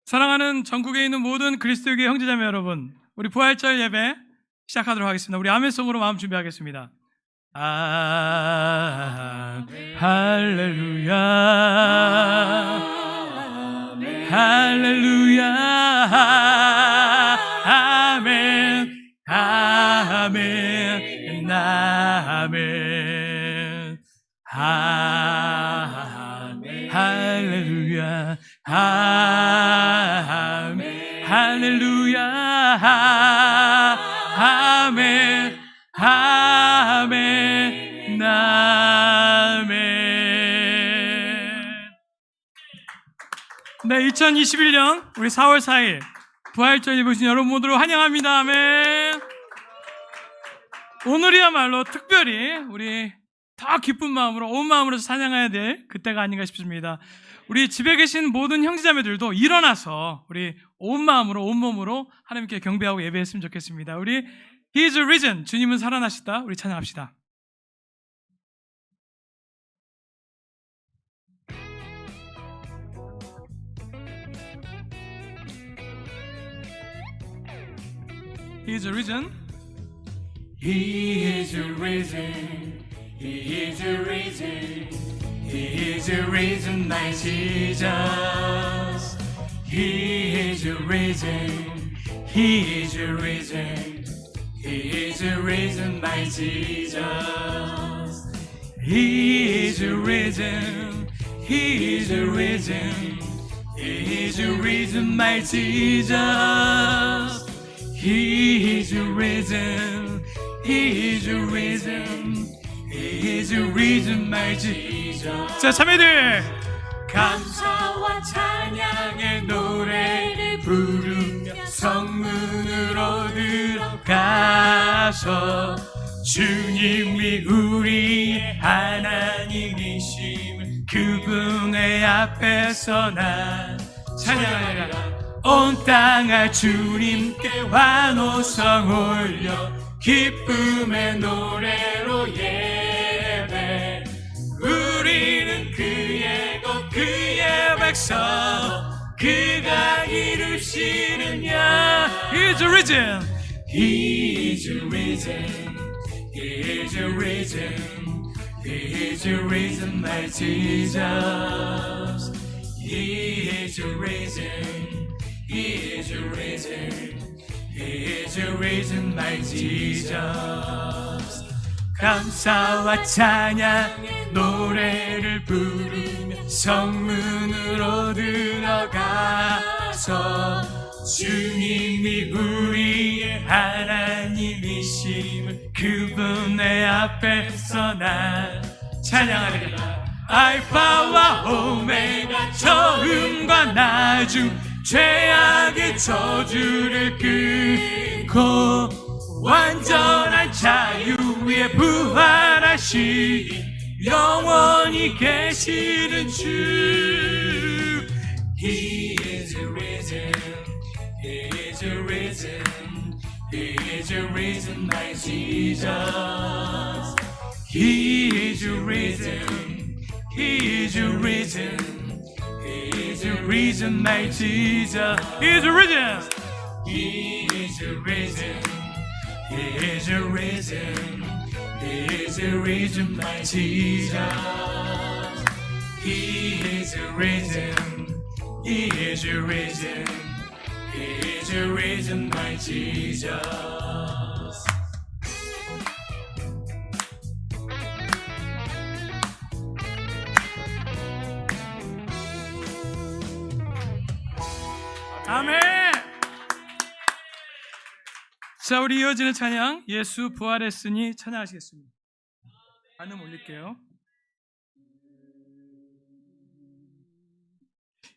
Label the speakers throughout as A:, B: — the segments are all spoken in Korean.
A: 사랑하는 전국에 있는 모든 그리스도교의 형제자매 여러분, 우리 부활절 예배 시작하도록 하겠습니다. 우리 아멘송으로 마음 준비하겠습니다. 할렐루야, 할렐루야, 아멘, 아멘, 아멘, 할렐루야, 아멘, 할렐루야, 아멘, 아멘, 아멘. 네, 2021년 우리 4월 4일 부활절 예배신 여러분 모두를 환영합니다. 아멘. 오늘이야말로 특별히 우리 더 기쁜 마음으로 온 마음으로 찬양해야 될 그때가 아닌가 싶습니다. 우리 집에 계신 모든 형제자매들도 일어나서 우리 온 마음으로 온 몸으로 하나님께 경배하고 예배했으면 좋겠습니다. 우리 He is risen, 주님은 살아나시다. 우리 찬양합시다. He is risen.
B: He is risen. He is risen. He is risen, my Jesus. He is risen. He is risen. He is risen, my Jesus. He is risen. He is risen. He is risen, my Jesus. He is risen. He is risen. He is risen, my Jesus.
A: 자, 자매들,
B: 감사와 찬양의 노래를 부르며 성문으로 들어가서 주님이 우리의 하나님이심을 그분의 앞에서 난 찬양하리라. 온 땅아 주님께 환호성 올려 기쁨의 노래로 예배. 우리는 그의 것 그의 백성 그가 이루시는 야.
A: He is risen.
B: He is risen. He is risen. He is risen, my Jesus. He is risen. He is risen. He is risen, my Jesus. 감사와 찬양의 노래를 부르며 성문으로 들어가서 주님이 우리의 하나님이심을 그분의 앞에서 난 찬양하리라. 알파와 오메가 처음과 나중 죄악의 저주를 끊고 완전한 자유 위에 부활하시 영원히 계시는 주. He is risen. He is risen. He is risen, my Jesus. He is risen. He is risen. He is risen, my Jesus.
A: He is risen.
B: He is risen. He is risen. He is risen, my Jesus. He is risen. He is risen. He is risen, my Jesus.
A: 아멘. 자, 우리 이어지는 찬양 예수 부활했으니 찬양하시겠습니다. 반음 올릴게요.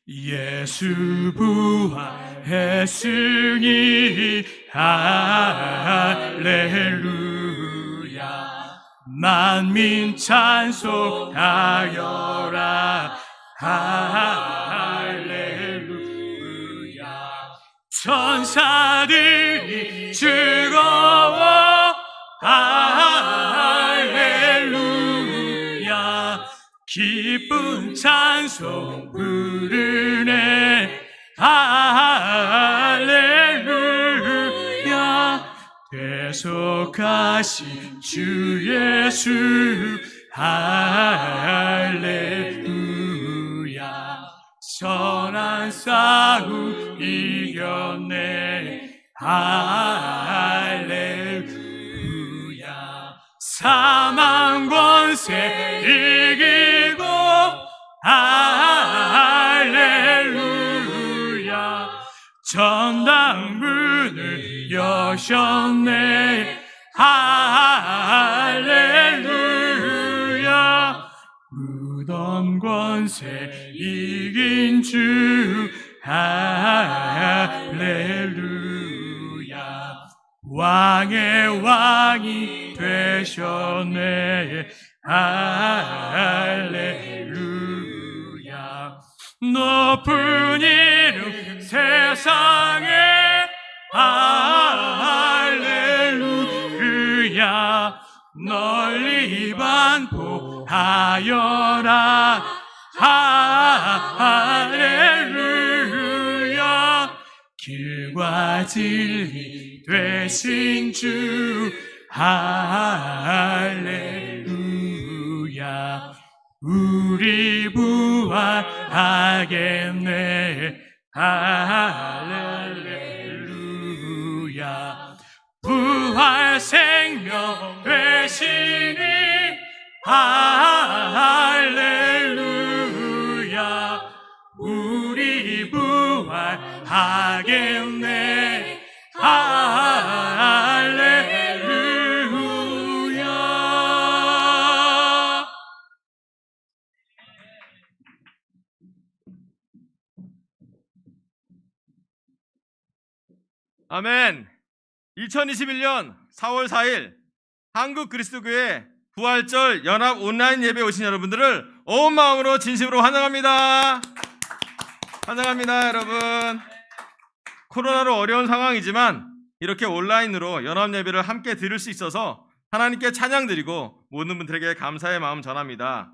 B: 예수 부활했으니 할렐루야. 만민 찬송하여라. 할렐루야. 천사들이 즐거워. 할렐루야. 기쁜 찬송 부르네. 할렐루야. 대속하신 주 예수 할렐루야. 선한 싸움 이겼네 할렐루야. 사망 권세 이기고 할렐루야. 전당 문을 여셨네 할렐루야. 무덤 권세 이긴 주 할렐루야. 왕의 왕이 되셨네 할렐루야. 높은 이름 세상에 할렐루야. 널리 반포하여라 할렐루야. 길과 진리 되신 주 할렐루야. 우리 부활하겠네 할렐루야. 부활 생명 되시니 할렐루야. 우리 부활하겠네 할렐루야.
C: 아멘. 2021년 4월 4일 한국 그리스도교회 부활절 연합 온라인 예배 오신 여러분들을 온 마음으로 진심으로 환영합니다. 환영합니다, 여러분. 코로나로 어려운 상황이지만 이렇게 온라인으로 연합 예배를 함께 드릴 수 있어서 하나님께 찬양드리고 모든 분들에게 감사의 마음 전합니다.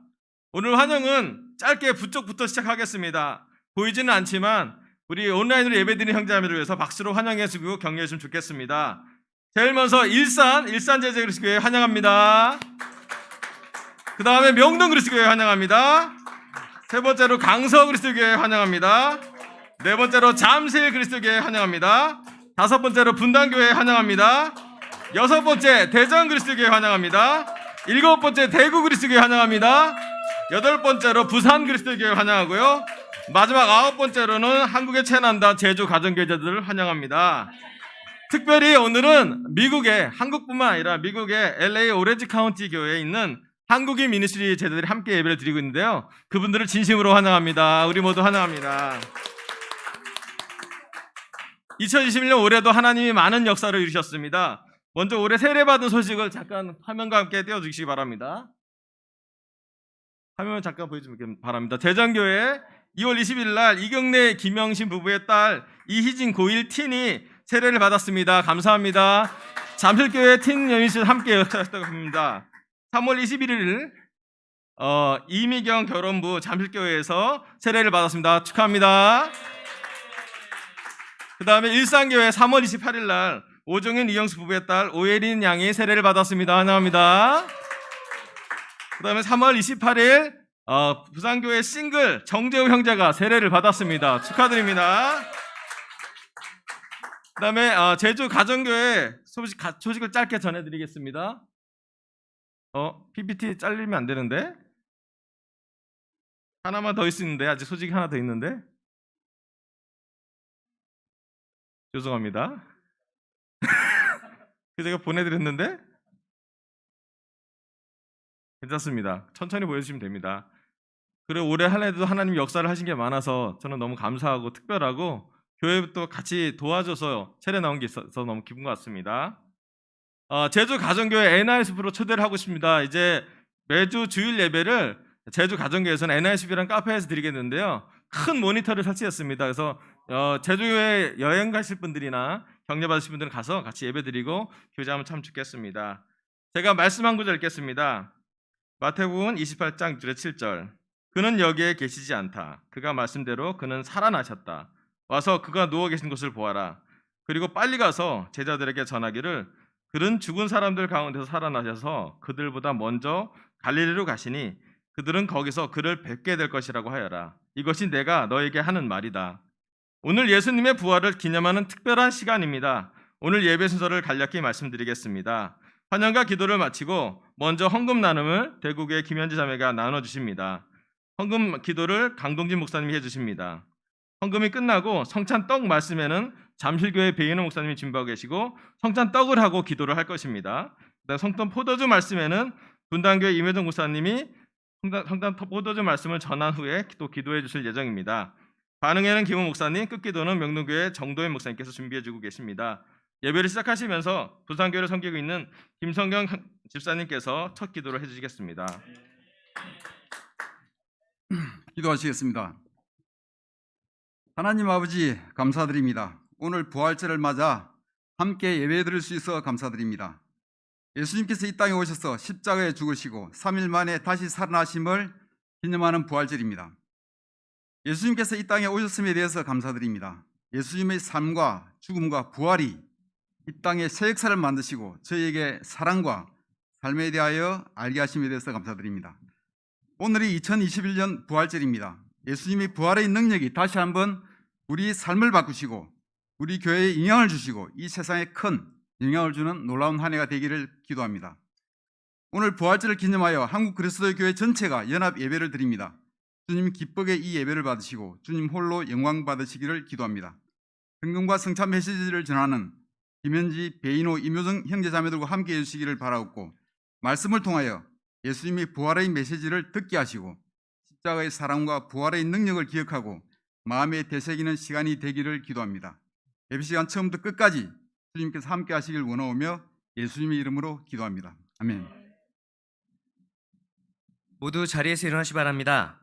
C: 오늘 환영은 짧게 부쩍부터 시작하겠습니다. 보이지는 않지만 우리 온라인으로 예배드리는 형제자매를 위해서 박수로 환영해 주고 격려해 주시면 좋겠습니다. 제일 먼저 일산제재 그리스도교회 환영합니다. 그 다음에 명동 그리스도교회 환영합니다. 세 번째로 강서 그리스도교회 환영합니다. 네 번째로 잠실 그리스도교회 환영합니다. 다섯 번째로 분당교회 환영합니다. 여섯 번째 대전 그리스도교회 환영합니다. 일곱 번째 대구 그리스도교회 환영합니다. 여덟 번째로 부산 그리스도교회 환영하고요. 마지막 아홉 번째로는 한국의 최난다 제주 가정교제들을 환영합니다. 특별히 오늘은 미국의 한국뿐만 아니라 미국의 LA 오렌지 카운티 교회에 있는 한국인 미니스트리 제자들이 함께 예배를 드리고 있는데요. 그분들을 진심으로 환영합니다. 우리 모두 환영합니다. 2021년 올해도 하나님이 많은 역사를 이루셨습니다. 먼저 올해 세례받은 소식을 잠깐 화면과 함께 띄워주시기 바랍니다. 화면 잠깐 보여주시기 바랍니다. 대전교회 2월 20일 날 이경래 김영신 부부의 딸 이희진 고1 틴이 세례를 받았습니다. 감사합니다. 잠실교회 틴 연인실 함께 역사하셨다고 합니다. 3월 21일 이미경 결혼부 잠실교회에서 세례를 받았습니다. 축하합니다. 그 다음에 일산교회 3월 28일 날 오정현 이영수 부부의 딸 오예린 양이 세례를 받았습니다. 환영합니다. 그 다음에 3월 28일 부산교회 싱글 정재우 형제가 세례를 받았습니다. 축하드립니다. 그 다음에 제주 가정교회 소식을 짧게 전해드리겠습니다. PPT 잘리면 안 되는데 하나만 더 있는데 아직 소식이 하나 더 있는데 죄송합니다. 제가 보내드렸는데 괜찮습니다. 천천히 보여주시면 됩니다. 그리고 올해 한 해도 하나님 역사를 하신 게 많아서 저는 너무 감사하고 특별하고 교회도 같이 도와줘서 세례 나온 게 있어서 너무 기쁜 것 같습니다. 제주 가정교회 NISF로 초대를 하고 싶습니다. 이제 매주 주일 예배를 제주 가정교회에서는 NISF라는 카페에서 드리겠는데요. 큰 모니터를 설치했습니다. 그래서 제주교회 여행 가실 분들이나 격려 받으실 분들은 가서 같이 예배 드리고 교제하면 참 좋겠습니다. 제가 말씀 한 구절 읽겠습니다. 마태복음 28장 6절에 7절. 그는 여기에 계시지 않다. 그가 말씀대로 그는 살아나셨다. 와서 그가 누워 계신 곳을 보아라. 그리고 빨리 가서 제자들에게 전하기를 그는 죽은 사람들 가운데서 살아나셔서 그들보다 먼저 갈릴리로 가시니 그들은 거기서 그를 뵙게 될 것이라고 하여라. 이것이 내가 너에게 하는 말이다. 오늘 예수님의 부활을 기념하는 특별한 시간입니다. 오늘 예배 순서를 간략히 말씀드리겠습니다. 환영과 기도를 마치고 먼저 헌금 나눔을 대구교회 김현지 자매가 나눠주십니다. 헌금 기도를 강동진 목사님이 해주십니다. 헌금이 끝나고 성찬떡 말씀에는 잠실교회 배인호 목사님이 준비하고 계시고 성찬떡을 하고 기도를 할 것입니다. 그다음 성탄 포도주 말씀에는 분당교회 임혜정 목사님이 성탄 포도주 말씀을 전한 후에 또 기도해 주실 예정입니다. 반응에는 김호 목사님, 끝기도는 명동교회 정도현 목사님께서 준비해주고 계십니다. 예배를 시작하시면서 부산교회를 섬기고 있는 김성경 집사님께서 첫 기도를 해주시겠습니다.
D: 기도하시겠습니다. 하나님 아버지 감사드립니다. 오늘 부활절을 맞아 함께 예배드릴 수 있어 감사드립니다. 예수님께서 이 땅에 오셔서 십자가에 죽으시고 3일 만에 다시 살아나심을 기념하는 부활절입니다. 예수님께서 이 땅에 오셨음에 대해서 감사드립니다. 예수님의 삶과 죽음과 부활이 이 땅에 새 역사를 만드시고 저희에게 사랑과 삶에 대하여 알게 하심에 대해서 감사드립니다. 오늘이 2021년 부활절입니다. 예수님의 부활의 능력이 다시 한번 우리 삶을 바꾸시고 우리 교회에 영향을 주시고 이 세상에 큰 영향을 주는 놀라운 한 해가 되기를 기도합니다. 오늘 부활절을 기념하여 한국 그리스도의 교회 전체가 연합 예배를 드립니다. 주님 기쁘게 이 예배를 받으시고 주님 홀로 영광 받으시기를 기도합니다. 성경과 성찬 메시지를 전하는 김현지, 배인호, 임효정 형제자매들과 함께 해주시기를 바라옵고 말씀을 통하여 예수님의 부활의 메시지를 듣게 하시고 십자가의 사랑과 부활의 능력을 기억하고 마음에 되새기는 시간이 되기를 기도합니다. 예배 시간 처음부터 끝까지 주님께서 함께 하시길 원하오며 예수님의 이름으로 기도합니다. 아멘.
E: 모두 자리에서 일어나시 바랍니다.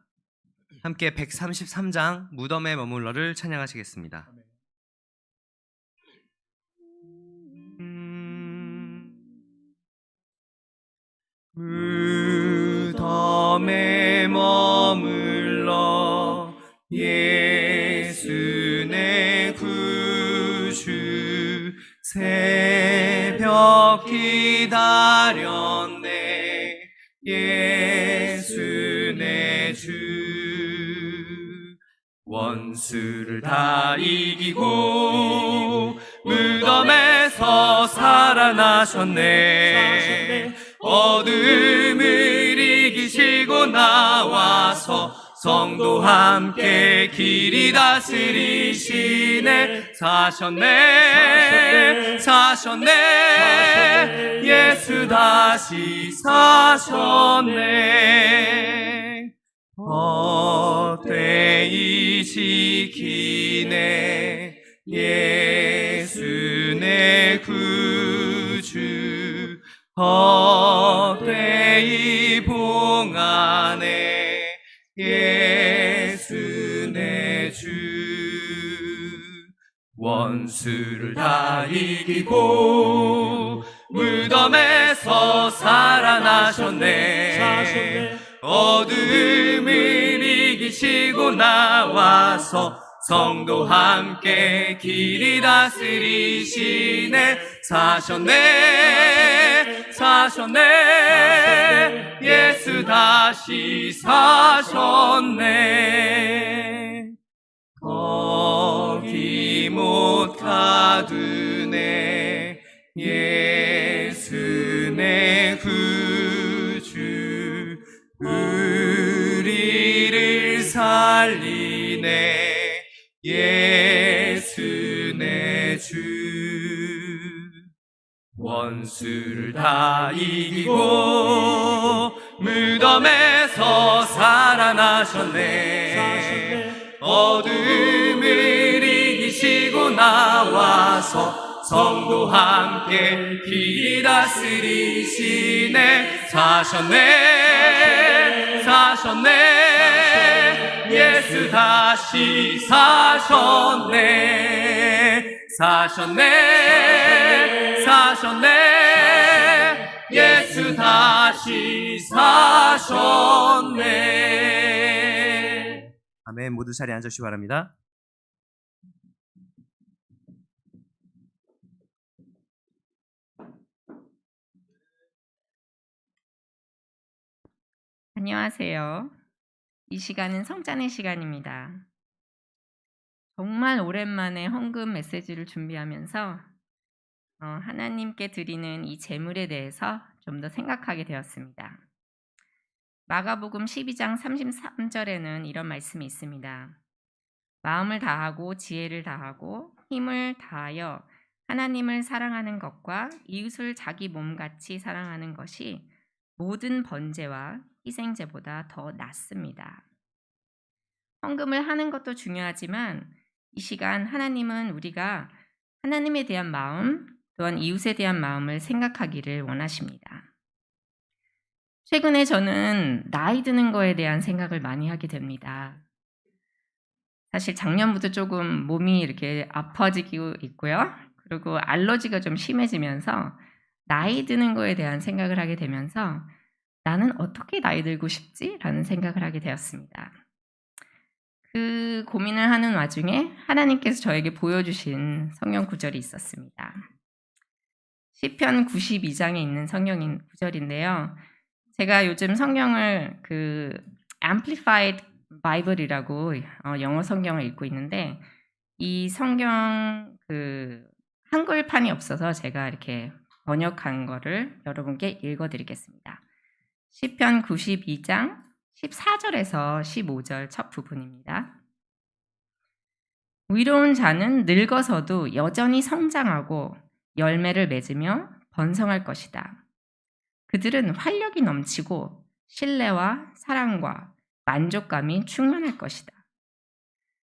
E: 함께 133장 무덤에 머물러를 찬양하시겠습니다. 무덤에 머물러 예수 내 구주 새벽 기다렸네 예수 내 주 원수를 다 이기고 무덤에서 살아나셨네 어둠을 이기시고 나와서 성도 함께 길이 다스리시네 사셨네 예수 다시 사셨네 헛되이 지키네 예수 내 구주 헛되이 봉하네 예수 내 주 원수를 다 이기고 무덤에서 살아나셨네 어둠을 이기시고 나와서 성도 함께 길이 다스리시네 사셨네 예수 다시 사셨네 거기 못 가두네 예수 내 구주 우리를 살리네 예수 내 주 원수를 다 이기고 무덤에서 살아나셨네 어둠을 이기시고 나와서 성도 함께 길이 다스리시네 사셨네 예수 다시 사셨네 예수 다시 사셨네 아멘. 모두 자리에 앉으시기 바랍니다.
F: 안녕하세요. 이 시간은 성찬의 시간입니다. 정말 오랜만에 헌금 메시지를 준비하면서 하나님께 드리는 이 제물에 대해서 좀 더 생각하게 되었습니다. 마가복음 12장 33절에는 이런 말씀이 있습니다. 마음을 다하고 지혜를 다하고 힘을 다하여 하나님을 사랑하는 것과 이웃을 자기 몸같이 사랑하는 것이 모든 번제와 희생제보다 더 낫습니다. 헌금을 하는 것도 중요하지만 이 시간 하나님은 우리가 하나님에 대한 마음 또한 이웃에 대한 마음을 생각하기를 원하십니다. 최근에 저는 나이 드는 거에 대한 생각을 많이 하게 됩니다. 사실 작년부터 조금 몸이 이렇게 아파지고 있고요. 그리고 알러지가 좀 심해지면서 나이 드는 거에 대한 생각을 하게 되면서 나는 어떻게 나이 들고 싶지? 라는 생각을 하게 되었습니다. 그 고민을 하는 와중에 하나님께서 저에게 보여주신 성경 구절이 있었습니다. 시편 92장에 있는 성경 구절인데요. 제가 요즘 성경을 Amplified Bible이라고 영어 성경을 읽고 있는데 이 성경 한글판이 없어서 제가 이렇게 번역한 거를 여러분께 읽어드리겠습니다. 시편 92장 14절에서 15절 첫 부분입니다. 위로운 자는 늙어서도 여전히 성장하고 열매를 맺으며 번성할 것이다. 그들은 활력이 넘치고 신뢰와 사랑과 만족감이 충만할 것이다.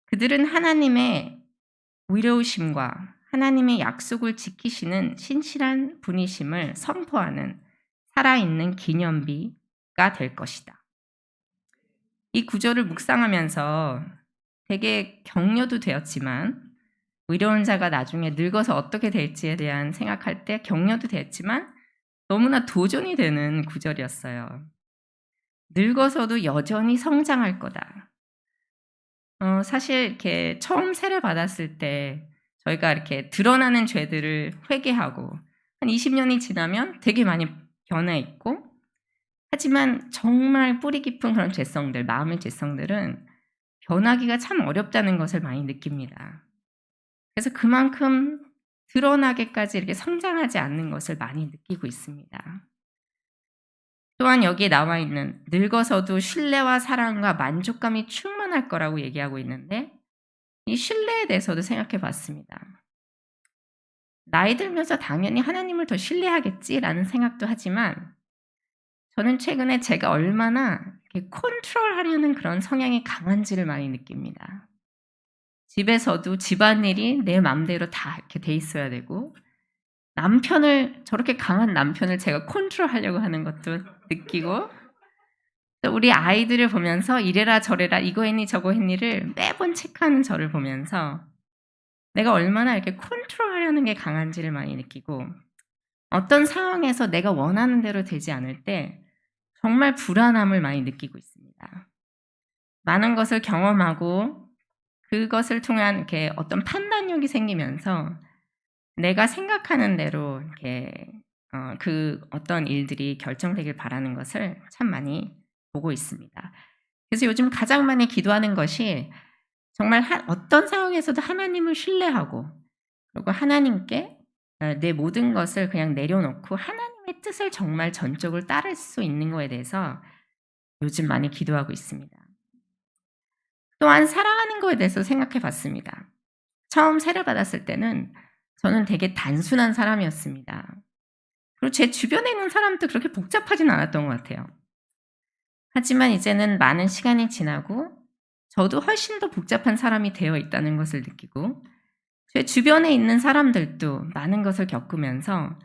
F: 그들은 하나님의 위로우심과 하나님의 약속을 지키시는 신실한 분이심을 선포하는 살아있는 기념비가 될 것이다. 이 구절을 묵상하면서 되게 격려도 되었지만 위로운 자가 나중에 늙어서 어떻게 될지에 대한 생각할 때 격려도 됐지만 너무나 도전이 되는 구절이었어요. 늙어서도 여전히 성장할 거다. 사실 이렇게 처음 세례 받았을 때 저희가 이렇게 드러나는 죄들을 회개하고 한 20년이 지나면 되게 많이 변해 있고 하지만 정말 뿌리 깊은 그런 죄성들, 마음의 죄성들은 변하기가 참 어렵다는 것을 많이 느낍니다. 그래서 그만큼 드러나게까지 이렇게 성장하지 않는 것을 많이 느끼고 있습니다. 또한 여기에 나와 있는 늙어서도 신뢰와 사랑과 만족감이 충만할 거라고 얘기하고 있는데 이 신뢰에 대해서도 생각해 봤습니다. 나이 들면서 당연히 하나님을 더 신뢰하겠지라는 생각도 하지만 저는 최근에 제가 얼마나 이렇게 컨트롤하려는 그런 성향이 강한지를 많이 느낍니다. 집에서도 집안일이 내 마음대로 다 이렇게 돼 있어야 되고 저렇게 강한 남편을 제가 컨트롤하려고 하는 것도 느끼고 또 우리 아이들을 보면서 이래라 저래라 이거 했니 저거 했니를 매번 체크하는 저를 보면서 내가 얼마나 이렇게 컨트롤하려는 게 강한지를 많이 느끼고 어떤 상황에서 내가 원하는 대로 되지 않을 때 정말 불안함을 많이 느끼고 있습니다. 많은 것을 경험하고 그것을 통한 이렇게 어떤 판단력이 생기면서 내가 생각하는 대로 이렇게 그 어떤 일들이 결정되길 바라는 것을 참 많이 보고 있습니다. 그래서 요즘 가장 많이 기도하는 것이 정말 어떤 상황에서도 하나님을 신뢰하고 그리고 하나님께 내 모든 것을 그냥 내려놓고 하나님의 뜻을 정말 전적으로 따를 수 있는 거에 대해서 요즘 많이 기도하고 있습니다. 또한 사랑하는 거에 대해서 생각해 봤습니다. 처음 세례 받았을 때는 저는 되게 단순한 사람이었습니다. 그리고 제 주변에 있는 사람도 그렇게 복잡하진 않았던 것 같아요. 하지만 이제는 많은 시간이 지나고 저도 훨씬 더 복잡한 사람이 되어 있다는 것을 느끼고 제 주변에 있는 사람들도 많은 것을 겪으면서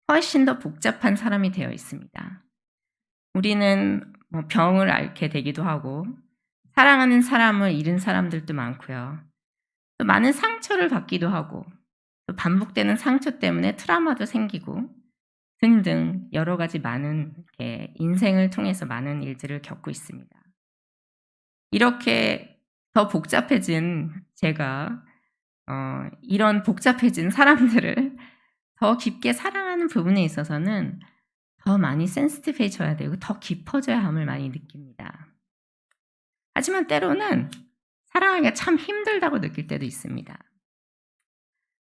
F: 훨씬 더 복잡한 사람이 되어 있습니다. 우리는 병을 앓게 되기도 하고 사랑하는 사람을 잃은 사람들도 많고요. 또 많은 상처를 받기도 하고 또 반복되는 상처 때문에 트라우마도 생기고 등등 여러 가지 많은 인생을 통해서 많은 일들을 겪고 있습니다. 이렇게 더 복잡해진 제가 이런 복잡해진 사람들을 더 깊게 사랑하는 부분에 있어서는 더 많이 센시티브해져야 되고 더 깊어져야 함을 많이 느낍니다. 하지만 때로는 사랑하기가 참 힘들다고 느낄 때도 있습니다.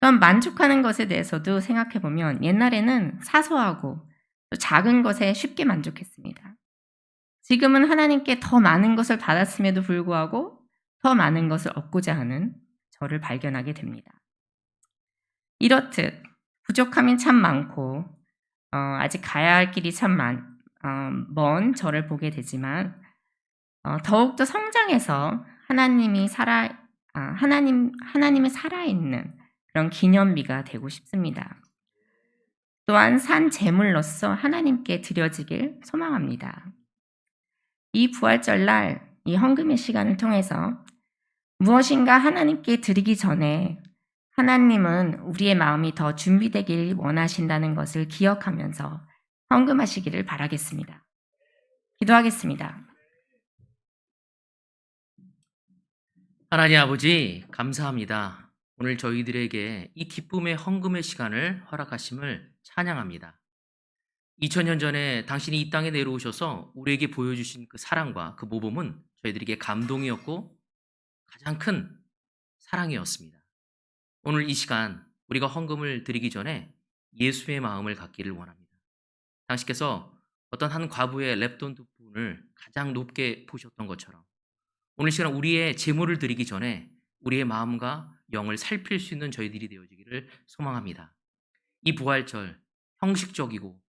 F: 또한 만족하는 것에 대해서도 생각해보면 옛날에는 사소하고 또 작은 것에 쉽게 만족했습니다. 지금은 하나님께 더 많은 것을 받았음에도 불구하고 더 많은 것을 얻고자 하는 저를 발견하게 됩니다. 이렇듯 부족함이 참 많고 아직 가야 할 길이 참 먼 저를 보게 되지만 더욱더 성장해서 하나님이 살아있는 그런 기념비가 되고 싶습니다. 또한 산 제물로서 하나님께 드려지길 소망합니다. 이 부활절날 이 헌금의 시간을 통해서 무엇인가 하나님께 드리기 전에 하나님은 우리의 마음이 더 준비되길 원하신다는 것을 기억하면서 헌금하시기를 바라겠습니다. 기도하겠습니다.
E: 하나님 아버지, 감사합니다. 오늘 저희들에게 이 기쁨의 헌금의 시간을 허락하심을 찬양합니다. 2000년 전에 당신이 이 땅에 내려오셔서 우리에게 보여주신 그 사랑과 그 모범은 저희들에게 감동이었고 가장 큰 사랑이었습니다. 오늘 이 시간 우리가 헌금을 드리기 전에 예수의 마음을 갖기를 원합니다. 당신께서 어떤 한 과부의 랩돈 두 푼을 가장 높게 보셨던 것처럼 오늘 시간 우리의 제물을 드리기 전에 우리의 마음과 영을 살필 수 있는 저희들이 되어지기를 소망합니다. 이 부활절 형식적이고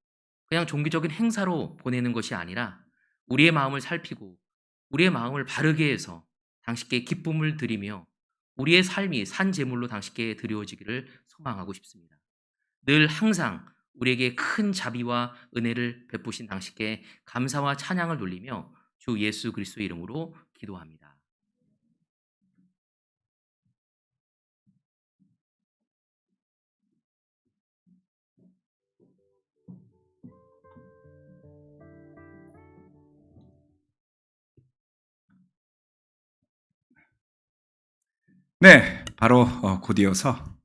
E: 그냥 종교적인 행사로 보내는 것이 아니라 우리의 마음을 살피고 우리의 마음을 바르게 해서 당신께 기쁨을 드리며 우리의 삶이 산 제물로 당신께 드려지기를 소망하고 싶습니다. 늘 항상 우리에게 큰 자비와 은혜를 베푸신 당신께 감사와 찬양을 돌리며 주 예수 그리스도의 이름으로 기도합니다.
G: 네, 바로 곧이어서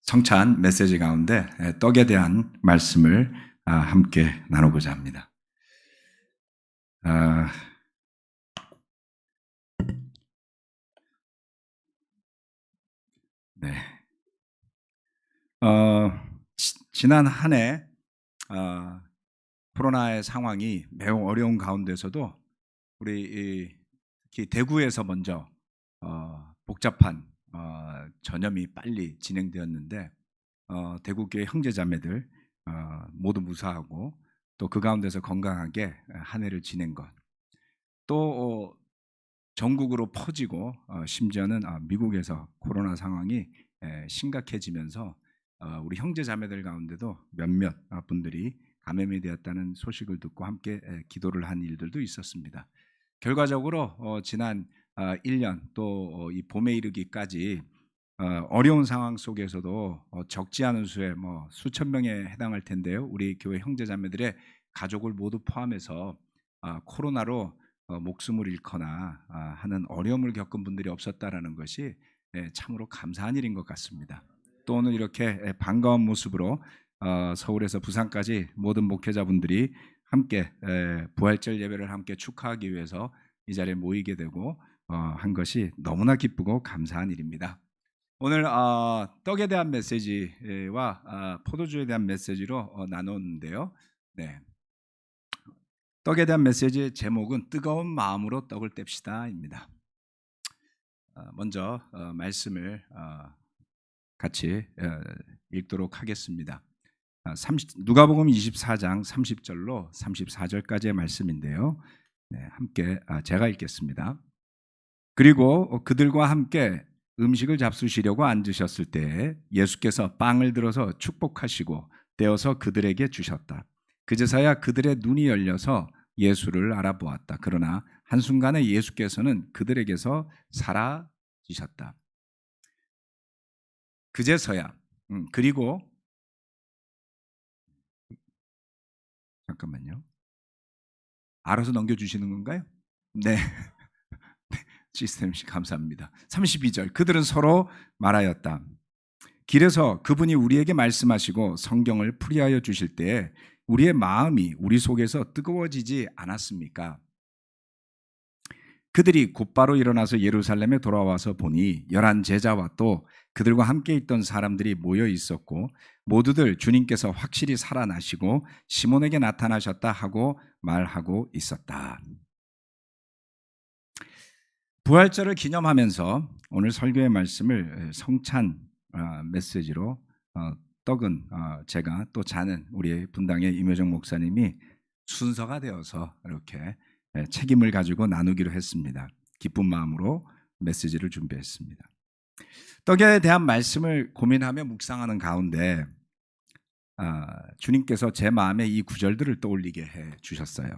G: 성찬 메시지 가운데 떡에 대한 말씀을 함께 나누고자 합니다. 네, 지난 한 해 코로나의 상황이 매우 어려운 가운데서도 우리 특히 대구에서 먼저 복잡한 전염이 빨리 진행되었는데 대구교회 형제자매들 모두 무사하고 또 그 가운데서 건강하게 한 해를 지낸 것, 또 전국으로 퍼지고 심지어는 미국에서 코로나 상황이 심각해지면서 우리 형제자매들 가운데도 몇몇 분들이 감염이 되었다는 소식을 듣고 함께 기도를 한 일들도 있었습니다. 결과적으로 지난 1년 또 이 봄에 이르기까지 어려운 상황 속에서도 적지 않은 수의 수천 명에 해당할 텐데요. 우리 교회 형제자매들의 가족을 모두 포함해서 코로나로 목숨을 잃거나 하는 어려움을 겪은 분들이 없었다라는 것이 참으로 감사한 일인 것 같습니다. 또 오늘 이렇게 반가운 모습으로 서울에서 부산까지 모든 목회자분들이 함께 부활절 예배를 함께 축하하기 위해서 이 자리에 모이게 되고 한 것이 너무나 기쁘고 감사한 일입니다. 오늘 떡에 대한 메시지와 포도주에 대한 메시지로 나눴는데요. 네. 떡에 대한 메시지의 제목은 뜨거운 마음으로 떡을 뗍시다입니다. 먼저 말씀을 같이 읽도록 하겠습니다. 누가복음 24장 30절로 34절까지의 말씀인데요. 네, 함께 제가 읽겠습니다. 그리고 그들과 함께 음식을 잡수시려고 앉으셨을 때 예수께서 빵을 들어서 축복하시고 떼어서 그들에게 주셨다. 그제서야 그들의 눈이 열려서 예수를 알아보았다. 그러나 한순간에 예수께서는 그들에게서 사라지셨다. 그제서야 그리고 잠깐만요. 알아서 넘겨주시는 건가요? 네. 시스템씨 감사합니다. 32절 그들은 서로 말하였다. 길에서 그분이 우리에게 말씀하시고 성경을 풀이하여 주실 때에 우리의 마음이 우리 속에서 뜨거워지지 않았습니까? 그들이 곧바로 일어나서 예루살렘에 돌아와서 보니 11 제자와 또 그들과 함께 있던 사람들이 모여 있었고 모두들 주님께서 확실히 살아나시고 시몬에게 나타나셨다 하고 말하고 있었다. 부활절을 기념하면서 오늘 설교의 말씀을 성찬 메시지로 떡은 제가 또 자는 우리 분당의 임효정 목사님이 순서가 되어서 이렇게 책임을 가지고 나누기로 했습니다. 기쁜 마음으로 메시지를 준비했습니다. 떡에 대한 말씀을 고민하며 묵상하는 가운데 주님께서 제 마음에 이 구절들을 떠올리게 해 주셨어요.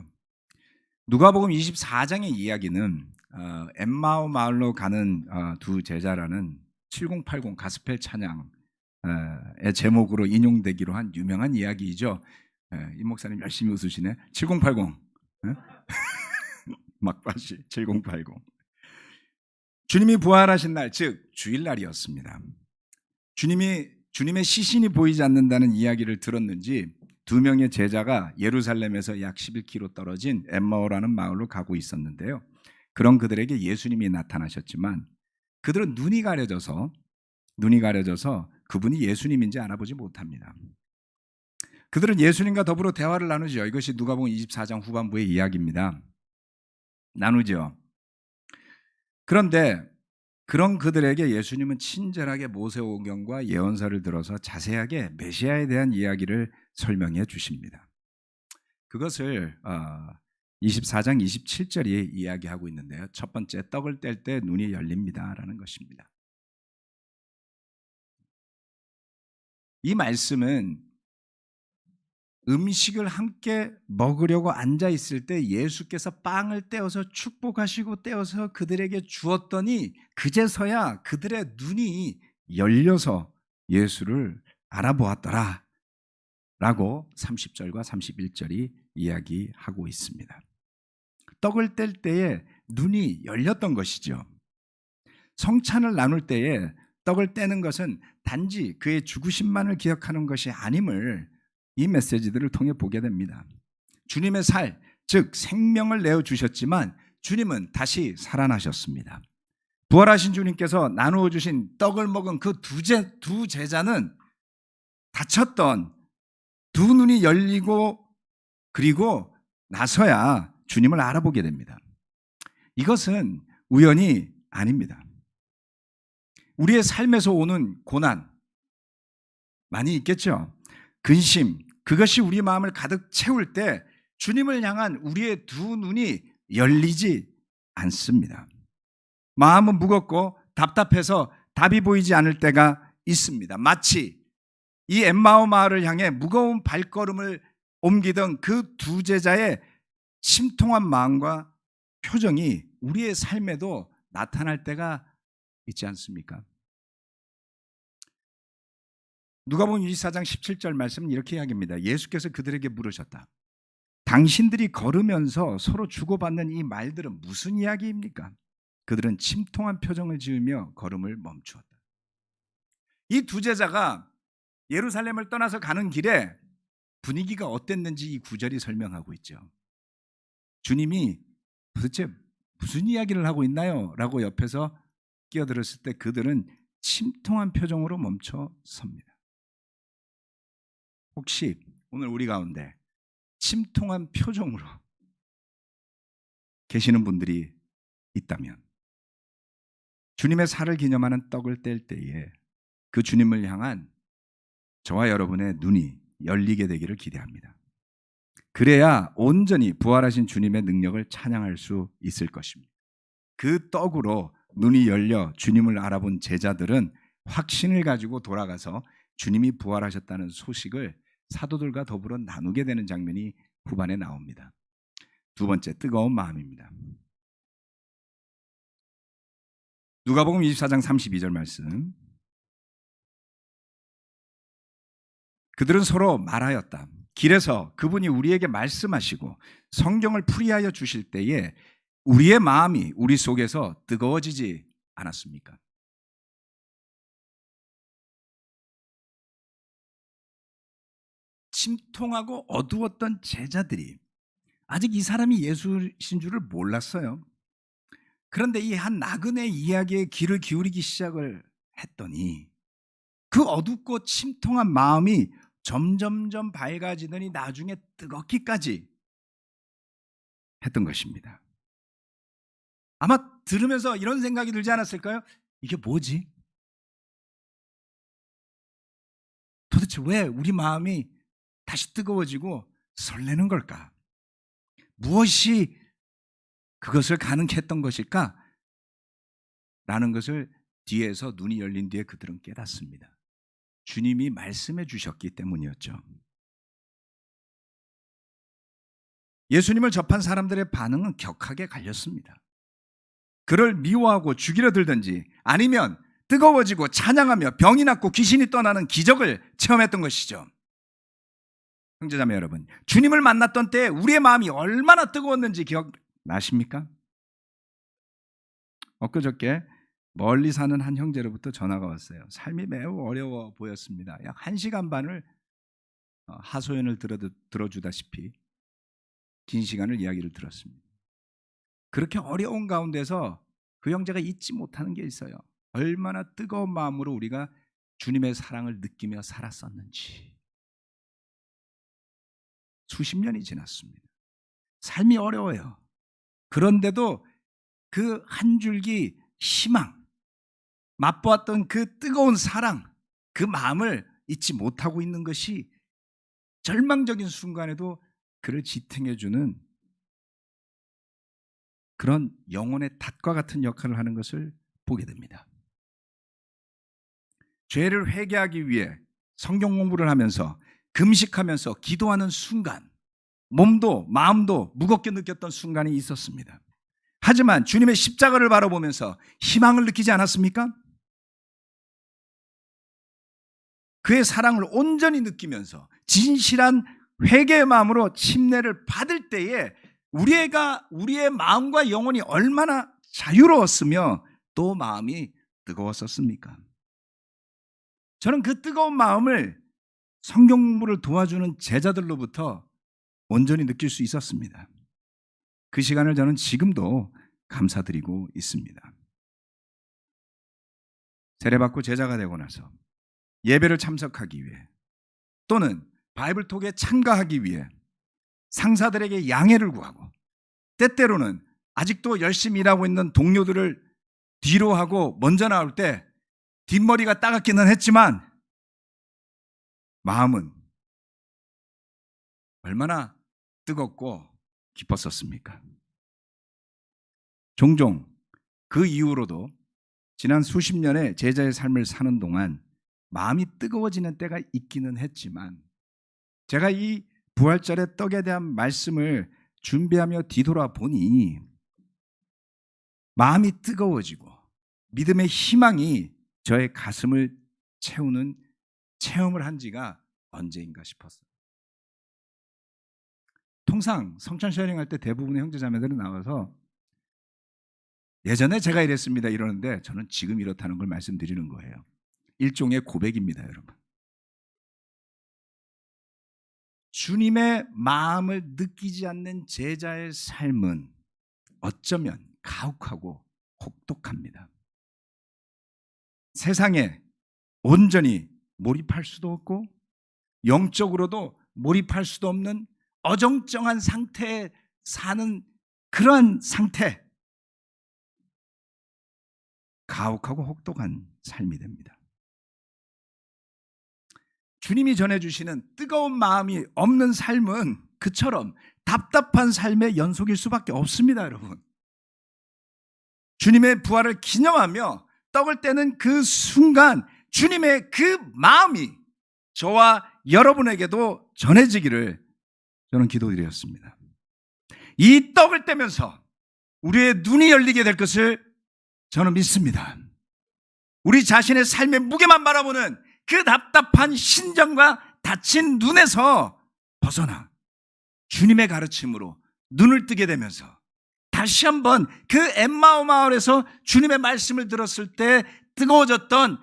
G: 누가복음 24장의 이야기는 엠마오 마을로 가는 두 제자라는 7080 가스펠 찬양의 제목으로 인용되기로 한 유명한 이야기이죠. 이 목사님 열심히 웃으시네. 7080 막바시 7080. 주님이 부활하신 날, 즉 주일날이었습니다. 주님의 시신이 보이지 않는다는 이야기를 들었는지 두 명의 제자가 예루살렘에서 약 11km 떨어진 엠마오라는 마을로 가고 있었는데요. 그런 그들에게 예수님이 나타나셨지만 그들은 눈이 가려져서 그분이 예수님인지 알아보지 못합니다. 그들은 예수님과 더불어 대화를 나누죠. 이것이 누가복음 24장 후반부의 이야기입니다. 나누죠. 그런데 그런 그들에게 예수님은 친절하게 모세오경과 예언서를 들어서 자세하게 메시아에 대한 이야기를 설명해 주십니다. 그것을 24장 27절이 이야기하고 있는데요. 첫 번째, 떡을 뗄 때 눈이 열립니다라는 것입니다. 이 말씀은 음식을 함께 먹으려고 앉아 있을 때 예수께서 빵을 떼어서 축복하시고 떼어서 그들에게 주었더니 그제서야 그들의 눈이 열려서 예수를 알아보았더라 라고 30절과 31절이 이야기하고 있습니다. 떡을 뗄 때에 눈이 열렸던 것이죠. 성찬을 나눌 때에 떡을 떼는 것은 단지 그의 죽으심만을 기억하는 것이 아님을 이 메시지들을 통해 보게 됩니다. 주님의 살, 즉 생명을 내어주셨지만 주님은 다시 살아나셨습니다. 부활하신 주님께서 나누어 주신 떡을 먹은 그 두 제자는 다쳤던 두 눈이 열리고 그리고 나서야 주님을 알아보게 됩니다. 이것은 우연이 아닙니다. 우리의 삶에서 오는 고난 많이 있겠죠. 근심, 그것이 우리 마음을 가득 채울 때 주님을 향한 우리의 두 눈이 열리지 않습니다. 마음은 무겁고 답답해서 답이 보이지 않을 때가 있습니다. 마치 이 엠마오 마을을 향해 무거운 발걸음을 옮기던 그 두 제자의 심통한 마음과 표정이 우리의 삶에도 나타날 때가 있지 않습니까? 누가복음 24장 17절 말씀은 이렇게 이야기합니다. 예수께서 그들에게 물으셨다. 당신들이 걸으면서 서로 주고받는 이 말들은 무슨 이야기입니까? 그들은 침통한 표정을 지으며 걸음을 멈추었다. 이 두 제자가 예루살렘을 떠나서 가는 길에 분위기가 어땠는지 이 구절이 설명하고 있죠. 주님이 도대체 무슨 이야기를 하고 있나요? 라고 옆에서 끼어들었을 때 그들은 침통한 표정으로 멈춰 섭니다. 혹시 오늘 우리 가운데 침통한 표정으로 계시는 분들이 있다면 주님의 살을 기념하는 떡을 뗄 때에 그 주님을 향한 저와 여러분의 눈이 열리게 되기를 기대합니다. 그래야 온전히 부활하신 주님의 능력을 찬양할 수 있을 것입니다. 그 떡으로 눈이 열려 주님을 알아본 제자들은 확신을 가지고 돌아가서 주님이 부활하셨다는 소식을 사도들과 더불어 나누게 되는 장면이 후반에 나옵니다. 두 번째, 뜨거운 마음입니다. 누가복음 24장 32절 말씀. 그들은 서로 말하였다. 길에서 그분이 우리에게 말씀하시고 성경을 풀이하여 주실 때에 우리의 마음이 우리 속에서 뜨거워지지 않았습니까? 심통하고 어두웠던 제자들이 아직 이 사람이 예수신 줄을 몰랐어요. 그런데 이 한 나그네 이야기에 귀를 기울이기 시작을 했더니 그 어둡고 침통한 마음이 점점점 밝아지더니 나중에 뜨겁기까지 했던 것입니다. 아마 들으면서 이런 생각이 들지 않았을까요? 이게 뭐지? 도대체 왜 우리 마음이 다시 뜨거워지고 설레는 걸까? 무엇이 그것을 가능케 했던 것일까? 라는 것을 뒤에서 눈이 열린 뒤에 그들은 깨닫습니다. 주님이 말씀해 주셨기 때문이었죠. 예수님을 접한 사람들의 반응은 격하게 갈렸습니다. 그를 미워하고 죽이려 들든지 아니면 뜨거워지고 찬양하며 병이 낫고 귀신이 떠나는 기적을 체험했던 것이죠. 형제자매 여러분, 주님을 만났던 때에 우리의 마음이 얼마나 뜨거웠는지 기억나십니까? 엊그저께 멀리 사는 한 형제로부터 전화가 왔어요. 삶이 매우 어려워 보였습니다. 약 1시간 반을 하소연을 들어주다시피 긴 시간을 이야기를 들었습니다. 그렇게 어려운 가운데서 그 형제가 잊지 못하는 게 있어요. 얼마나 뜨거운 마음으로 우리가 주님의 사랑을 느끼며 살았었는지. 수십 년이 지났습니다. 삶이 어려워요. 그런데도 그 한 줄기 희망, 맛보았던 그 뜨거운 사랑, 그 마음을 잊지 못하고 있는 것이 절망적인 순간에도 그를 지탱해주는 그런 영혼의 닷과 같은 역할을 하는 것을 보게 됩니다. 죄를 회개하기 위해 성경 공부를 하면서 금식하면서 기도하는 순간, 몸도 마음도 무겁게 느꼈던 순간이 있었습니다. 하지만 주님의 십자가를 바라보면서 희망을 느끼지 않았습니까? 그의 사랑을 온전히 느끼면서 진실한 회개의 마음으로 침례를 받을 때에 우리의 마음과 영혼이 얼마나 자유로웠으며 또 마음이 뜨거웠었습니까? 저는 그 뜨거운 마음을 성경 공부를 도와주는 제자들로부터 온전히 느낄 수 있었습니다. 그 시간을 저는 지금도 감사드리고 있습니다. 세례받고 제자가 되고 나서 예배를 참석하기 위해 또는 바이블톡에 참가하기 위해 상사들에게 양해를 구하고 때때로는 아직도 열심히 일하고 있는 동료들을 뒤로 하고 먼저 나올 때 뒷머리가 따갑기는 했지만 마음은 얼마나 뜨겁고 기뻤었습니까? 종종 그 이후로도 지난 수십 년의 제자의 삶을 사는 동안 마음이 뜨거워지는 때가 있기는 했지만 제가 이 부활절의 떡에 대한 말씀을 준비하며 뒤돌아보니 마음이 뜨거워지고 믿음의 희망이 저의 가슴을 채우는 체험을 한 지가 언제인가 싶었어요. 통상 성찬 쉐어링 할 때 대부분의 형제자매들은 나와서 예전에 제가 이랬습니다 이러는데 저는 지금 이렇다는 걸 말씀드리는 거예요. 일종의 고백입니다, 여러분. 주님의 마음을 느끼지 않는 제자의 삶은 어쩌면 가혹하고 혹독합니다. 세상에 온전히 몰입할 수도 없고 영적으로도 몰입할 수도 없는 어정쩡한 상태에 사는 그러한 상태, 가혹하고 혹독한 삶이 됩니다. 주님이 전해주시는 뜨거운 마음이 없는 삶은 그처럼 답답한 삶의 연속일 수밖에 없습니다, 여러분. 주님의 부활을 기념하며 떡을 떼는 그 순간 주님의 그 마음이 저와 여러분에게도 전해지기를 저는 기도드렸습니다. 이 떡을 떼면서 우리의 눈이 열리게 될 것을 저는 믿습니다. 우리 자신의 삶의 무게만 바라보는 그 답답한 심정과 닫힌 눈에서 벗어나 주님의 가르침으로 눈을 뜨게 되면서 다시 한번 그 엠마오 마을에서 주님의 말씀을 들었을 때 뜨거워졌던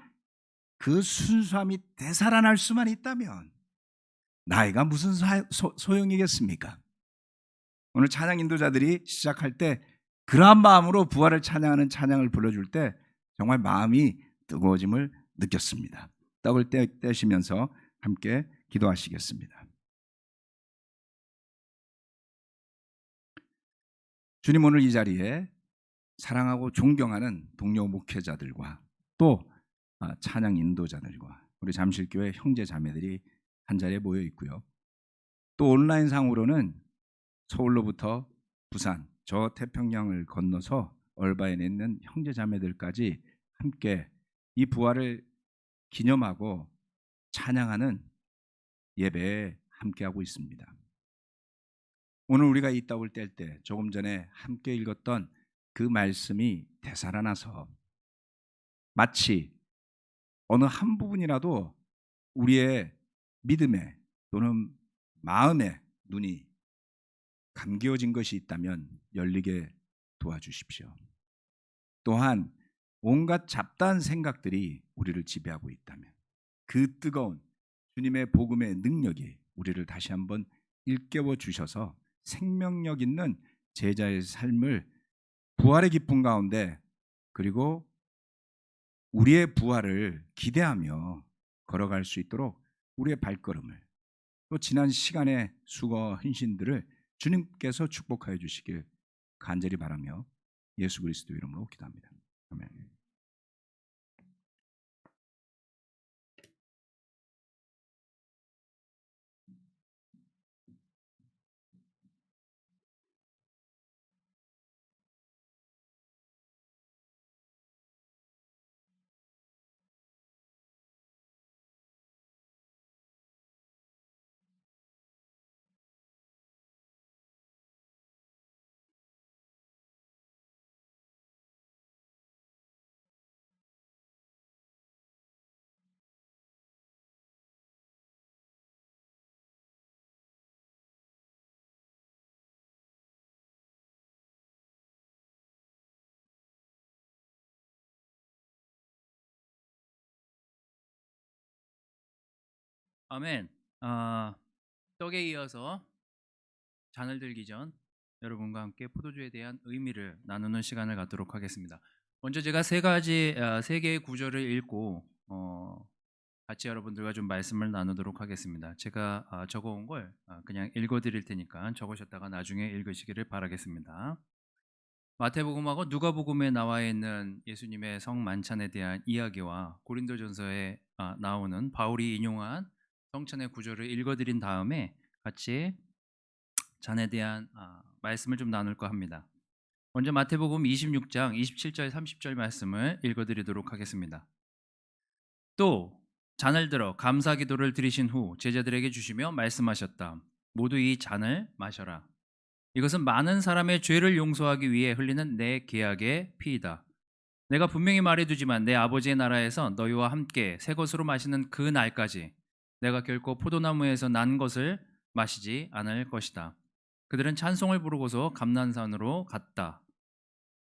G: 그 순수함이 되살아날 수만 있다면 나이가 무슨 소용이겠습니까? 오늘 찬양 인도자들이 시작할 때 그러한 마음으로 부활을 찬양하는 찬양을 불러줄 때 정말 마음이 뜨거워짐을 느꼈습니다. 떡을 떼시면서 함께 기도하시겠습니다. 주님, 오늘 이 자리에 사랑하고 존경하는 동료 목회자들과 또 찬양 인도자들과 우리 잠실교회 형제 자매들이 한 자리에 모여 있고요. 또 온라인상으로는 서울로부터 부산, 저 태평양을 건너서 얼바인에 있는 형제 자매들까지 함께 이 부활을 기념하고 찬양하는 예배에 함께하고 있습니다. 오늘 우리가 이 떡을 뗄 때 조금 전에 함께 읽었던 그 말씀이 되살아나서 마치 어느 한 부분이라도 우리의 믿음에 또는 마음의 눈이 감기어진 것이 있다면 열리게 도와주십시오. 또한 온갖 잡다한 생각들이 우리를 지배하고 있다면 그 뜨거운 주님의 복음의 능력이 우리를 다시 한번 일깨워 주셔서 생명력 있는 제자의 삶을 부활의 기쁨 가운데 그리고 우리의 부활을 기대하며 걸어갈 수 있도록 우리의 발걸음을 또 지난 시간의 수고와 헌신들을 주님께서 축복하여 주시길 간절히 바라며 예수 그리스도 이름으로 기도합니다. 아멘.
B: 아멘. 떡에 이어서 잔을 들기 전 여러분과 함께 포도주에 대한 의미를 나누는 시간을 갖도록 하겠습니다. 먼저 제가 세 개의 구절을 읽고 같이 여러분들과 좀 말씀을 나누도록 하겠습니다. 제가 적어온 걸 그냥 읽어드릴 테니까 적으셨다가 나중에 읽으시기를 바라겠습니다. 마태복음하고 누가복음에 나와 있는 예수님의 성 만찬에 대한 이야기와 고린도전서에 나오는 바울이 인용한 성찬의 구절을 읽어드린 다음에 같이 잔에 대한 말씀을 좀 나눌까 합니다. 먼저 마태복음 26장 27절 30절 말씀을 읽어드리도록 하겠습니다. 또 잔을 들어 감사 기도를 드리신 후 제자들에게 주시며 말씀하셨다. 모두 이 잔을 마셔라. 이것은 많은 사람의 죄를 용서하기 위해 흘리는 내 계약의 피이다. 내가 분명히 말해두지만 내 아버지의 나라에서 너희와 함께 새 것으로 마시는 그 날까지 내가 결코 포도나무에서 난 것을 마시지 않을 것이다. 그들은 찬송을 부르고서 감난산으로 갔다.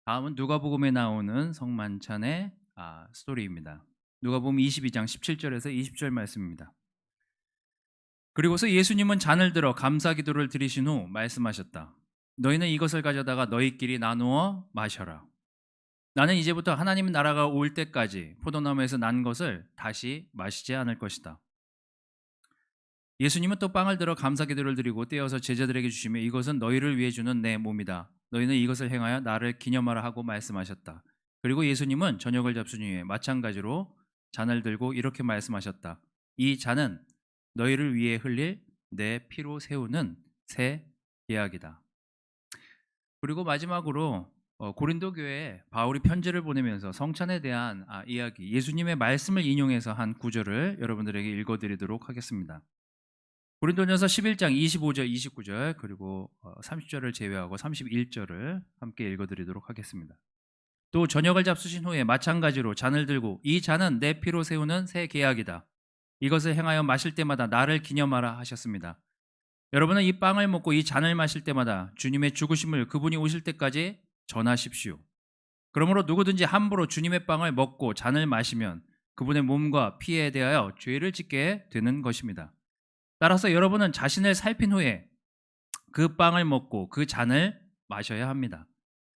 B: 다음은 누가복음에 나오는 성만찬의 스토리입니다. 누가복음 22장 17절에서 20절 말씀입니다. 그리고서 예수님은 잔을 들어 감사 기도를 드리신 후 말씀하셨다. 너희는 이것을 가져다가 너희끼리 나누어 마셔라. 나는 이제부터 하나님 나라가 올 때까지 포도나무에서 난 것을 다시 마시지 않을 것이다. 예수님은 또 빵을 들어 감사 기도를 드리고 떼어서 제자들에게 주시며 이것은 너희를 위해 주는 내 몸이다. 너희는 이것을 행하여 나를 기념하라 하고 말씀하셨다. 그리고 예수님은 저녁을 잡수니 후에 마찬가지로 잔을 들고 이렇게 말씀하셨다. 이 잔은 너희를 위해 흘릴 내 피로 세우는 새 계약이다. 그리고 마지막으로 고린도 교회에 바울이 편지를 보내면서 성찬에 대한 이야기, 예수님의 말씀을 인용해서 한 구절을 여러분들에게 읽어드리도록 하겠습니다. 고린도전서 11장 25절, 29절 그리고 30절을 제외하고 31절을 함께 읽어드리도록 하겠습니다. 또 저녁을 잡수신 후에 마찬가지로 잔을 들고 이 잔은 내 피로 세우는 새 계약이다. 이것을 행하여 마실 때마다 나를 기념하라 하셨습니다. 여러분은 이 빵을 먹고 이 잔을 마실 때마다 주님의 죽으심을 그분이 오실 때까지 전하십시오. 그러므로 누구든지 함부로 주님의 빵을 먹고 잔을 마시면 그분의 몸과 피에 대하여 죄를 짓게 되는 것입니다. 따라서 여러분은 자신을 살핀 후에 그 빵을 먹고 그 잔을 마셔야 합니다.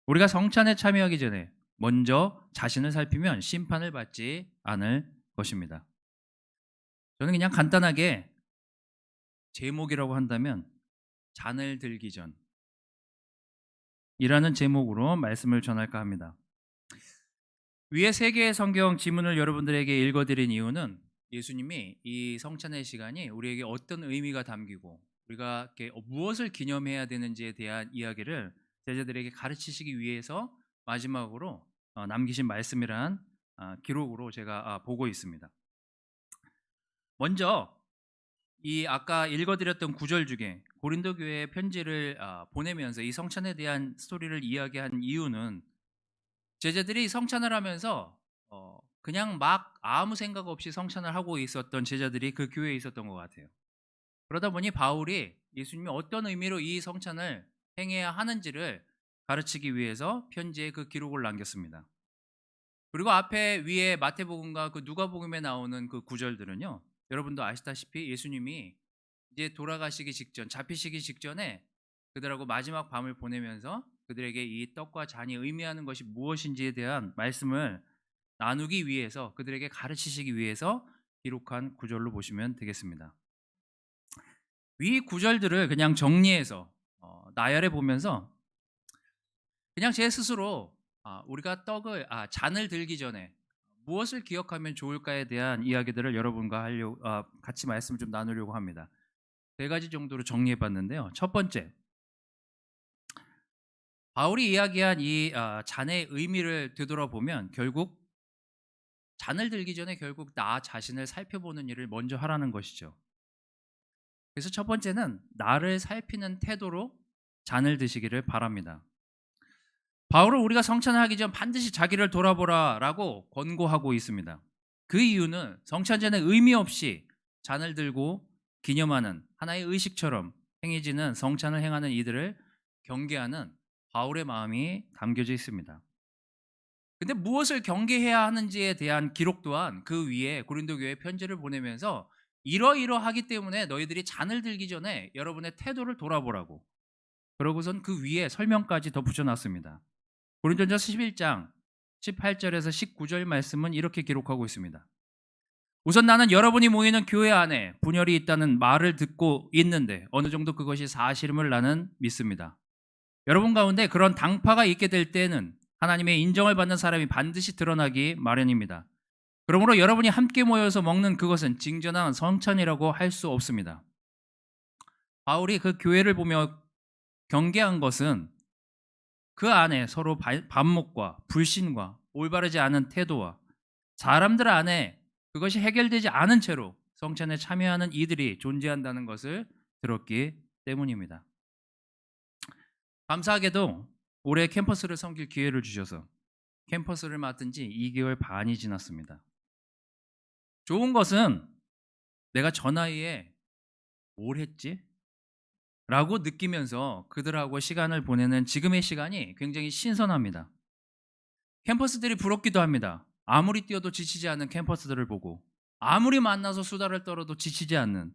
B: 우리가 성찬에 참여하기 전에 먼저 자신을 살피면 심판을 받지 않을 것입니다. 저는 그냥 간단하게 제목이라고 한다면 잔을 들기 전 이라는 제목으로 말씀을 전할까 합니다. 위에 세 개의 성경 지문을 여러분들에게 읽어드린 이유는 예수님이 이 성찬의 시간이 우리에게 어떤 의미가 담기고 우리가 무엇을 기념해야 되는지에 대한 이야기를 제자들에게 가르치시기 위해서 마지막으로 남기신 말씀이란 기록으로 제가 보고 있습니다. 먼저 이 아까 읽어드렸던 구절 중에 고린도 교회에 편지를 보내면서 이 성찬에 대한 스토리를 이야기한 이유는 제자들이 성찬을 하면서 그냥 막 아무 생각 없이 성찬을 하고 있었던 제자들이 그 교회에 있었던 것 같아요. 그러다 보니 바울이 예수님이 어떤 의미로 이 성찬을 행해야 하는지를 가르치기 위해서 편지에 그 기록을 남겼습니다. 그리고 앞에 위에 마태복음과 그 누가복음에 나오는 그 구절들은요, 여러분도 아시다시피 예수님이 이제 돌아가시기 직전, 잡히시기 직전에 그들하고 마지막 밤을 보내면서 그들에게 이 떡과 잔이 의미하는 것이 무엇인지에 대한 말씀을 나누기 위해서, 그들에게 가르치시기 위해서 기록한 구절로 보시면 되겠습니다. 위 구절들을 그냥 정리해서 나열해 보면서 그냥 제 스스로 우리가 잔을 들기 전에 무엇을 기억하면 좋을까에 대한 이야기들을 여러분과 같이 말씀을 좀 나누려고 합니다. 3가지 정도로 정리해 봤는데요. 첫 번째, 바울이 이야기한 이 잔의 의미를 되돌아보면 결국 잔을 들기 전에 결국 나 자신을 살펴보는 일을 먼저 하라는 것이죠. 그래서 첫 번째는 나를 살피는 태도로 잔을 드시기를 바랍니다. 바울은 우리가 성찬을 하기 전 반드시 자기를 돌아보라라고 권고하고 있습니다. 그 이유는 성찬전에 의미 없이 잔을 들고 기념하는 하나의 의식처럼 행해지는 성찬을 행하는 이들을 경계하는 바울의 마음이 담겨져 있습니다. 근데 무엇을 경계해야 하는지에 대한 기록 또한 그 위에 고린도 교회에 편지를 보내면서 이러이러하기 때문에 너희들이 잔을 들기 전에 여러분의 태도를 돌아보라고, 그러고선 그 위에 설명까지 더 붙여놨습니다. 고린도전서 11장 18절에서 19절 말씀은 이렇게 기록하고 있습니다. 우선 나는 여러분이 모이는 교회 안에 분열이 있다는 말을 듣고 있는데 어느 정도 그것이 사실임을 나는 믿습니다. 여러분 가운데 그런 당파가 있게 될 때는 하나님의 인정을 받는 사람이 반드시 드러나기 마련입니다. 그러므로 여러분이 함께 모여서 먹는 그것은 진정한 성찬이라고 할 수 없습니다. 바울이 그 교회를 보며 경계한 것은 그 안에 서로 반목과 불신과 올바르지 않은 태도와 사람들 안에 그것이 해결되지 않은 채로 성찬에 참여하는 이들이 존재한다는 것을 들었기 때문입니다. 감사하게도 올해 캠퍼스를 섬길 기회를 주셔서 캠퍼스를 맡은 지 2개월 반이 지났습니다. 좋은 것은 내가 저 나이에 뭘 했지? 라고 느끼면서 그들하고 시간을 보내는 지금의 시간이 굉장히 신선합니다. 캠퍼스들이 부럽기도 합니다. 아무리 뛰어도 지치지 않는 캠퍼스들을 보고, 아무리 만나서 수다를 떨어도 지치지 않는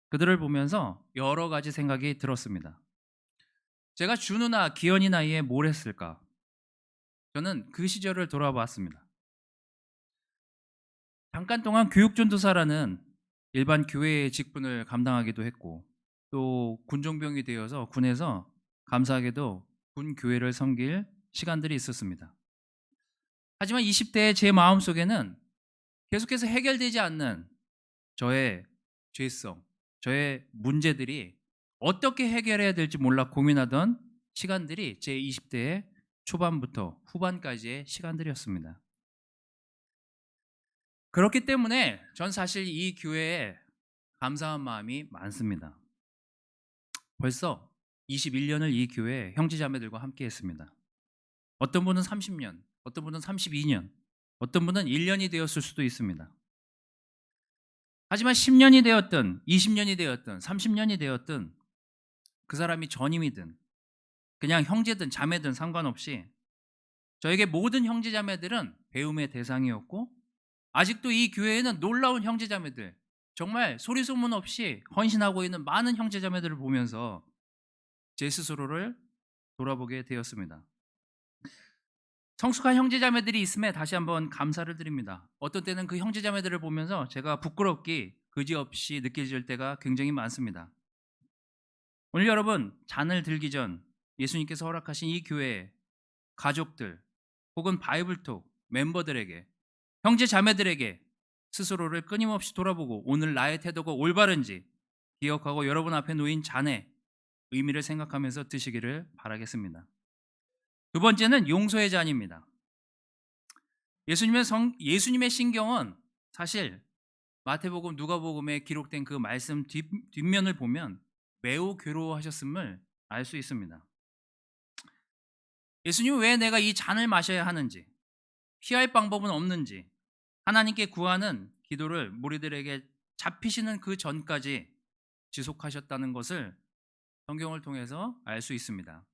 B: 그들을 보면서 여러 가지 생각이 들었습니다. 제가 주 누나, 기현이 나이에 뭘 했을까? 저는 그 시절을 돌아봤습니다. 잠깐 동안 교육전도사라는 일반 교회의 직분을 감당하기도 했고, 또 군종병이 되어서 군에서 감사하게도 군 교회를 섬길 시간들이 있었습니다. 하지만 20대의 제 마음속에는 계속해서 해결되지 않는 저의 죄성, 저의 문제들이 어떻게 해결해야 될지 몰라 고민하던 시간들이 제 20대의 초반부터 후반까지의 시간들이었습니다. 그렇기 때문에 전 사실 이 교회에 감사한 마음이 많습니다. 벌써 21년을 이 교회 형제자매들과 함께 했습니다. 어떤 분은 30년, 어떤 분은 32년, 어떤 분은 1년이 되었을 수도 있습니다. 하지만 10년이 되었든 20년이 되었든 30년이 되었든 그 사람이 전임이든 그냥 형제든 자매든 상관없이 저에게 모든 형제자매들은 배움의 대상이었고, 아직도 이 교회에는 놀라운 형제자매들, 정말 소리 소문 없이 헌신하고 있는 많은 형제자매들을 보면서 제 스스로를 돌아보게 되었습니다. 성숙한 형제자매들이 있음에 다시 한번 감사를 드립니다. 어떤 때는 그 형제자매들을 보면서 제가 부끄럽기 그지없이 느껴질 때가 굉장히 많습니다. 오늘 여러분 잔을 들기 전 예수님께서 허락하신 이 교회 가족들 혹은 바이블톡 멤버들에게 형제자매들에게 스스로를 끊임없이 돌아보고 오늘 나의 태도가 올바른지 기억하고 여러분 앞에 놓인 잔의 의미를 생각하면서 드시기를 바라겠습니다. 두 번째는 용서의 잔입니다. 예수님의 신경은 사실 마태복음, 누가복음에 기록된 그 말씀 뒷면을 보면 매우 괴로워하셨음을 알 수 있습니다. 예수님은 왜 내가 이 잔을 마셔야 하는지, 피할 방법은 없는지, 하나님께 구하는 기도를 무리들에게 잡히시는 그 전까지 지속하셨다는 것을 성경을 통해서 알 수 있습니다.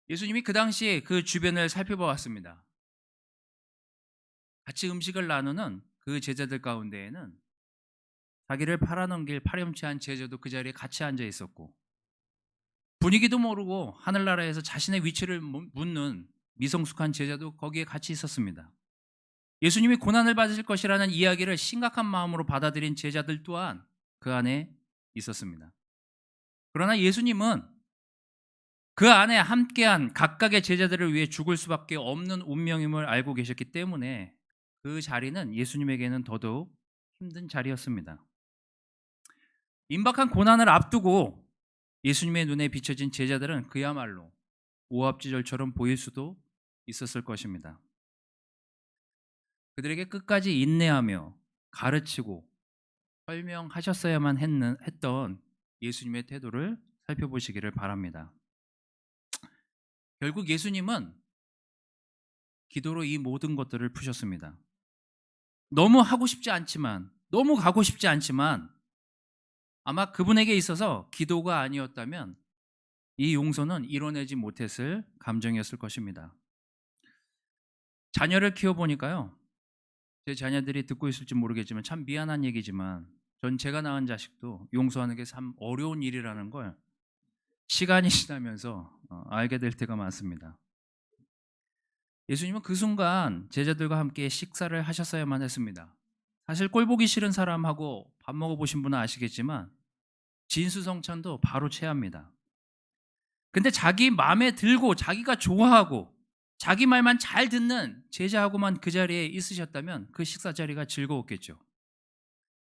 B: 예수님이 그 당시에 그 주변을 살펴보았습니다. 같이 음식을 나누는 그 제자들 가운데에는 자기를 팔아넘길 파렴치한 제자도 그 자리에 같이 앉아 있었고, 분위기도 모르고 하늘나라에서 자신의 위치를 묻는 미성숙한 제자도 거기에 같이 있었습니다. 예수님이 고난을 받으실 것이라는 이야기를 심각한 마음으로 받아들인 제자들 또한 그 안에 있었습니다. 그러나 예수님은 그 안에 함께한 각각의 제자들을 위해 죽을 수밖에 없는 운명임을 알고 계셨기 때문에 그 자리는 예수님에게는 더더욱 힘든 자리였습니다. 임박한 고난을 앞두고 예수님의 눈에 비춰진 제자들은 그야말로 오합지졸처럼 보일 수도 있었을 것입니다. 그들에게 끝까지 인내하며 가르치고 설명하셨어야만 했던 예수님의 태도를 살펴보시기를 바랍니다. 결국 예수님은 기도로 이 모든 것들을 푸셨습니다. 너무 하고 싶지 않지만, 너무 가고 싶지 않지만 아마 그분에게 있어서 기도가 아니었다면 이 용서는 이뤄내지 못했을 감정이었을 것입니다. 자녀를 키워보니까요, 제 자녀들이 듣고 있을지 모르겠지만 참 미안한 얘기지만 전 제가 낳은 자식도 용서하는 게 참 어려운 일이라는 걸 시간이 지나면서 알게 될 때가 많습니다. 예수님은 그 순간 제자들과 함께 식사를 하셨어야만 했습니다. 사실 꼴 보기 싫은 사람하고 밥 먹어보신 분은 아시겠지만 진수성찬도 바로 체합니다. 근데 자기 마음에 들고 자기가 좋아하고 자기 말만 잘 듣는 제자하고만 그 자리에 있으셨다면 그 식사 자리가 즐거웠겠죠.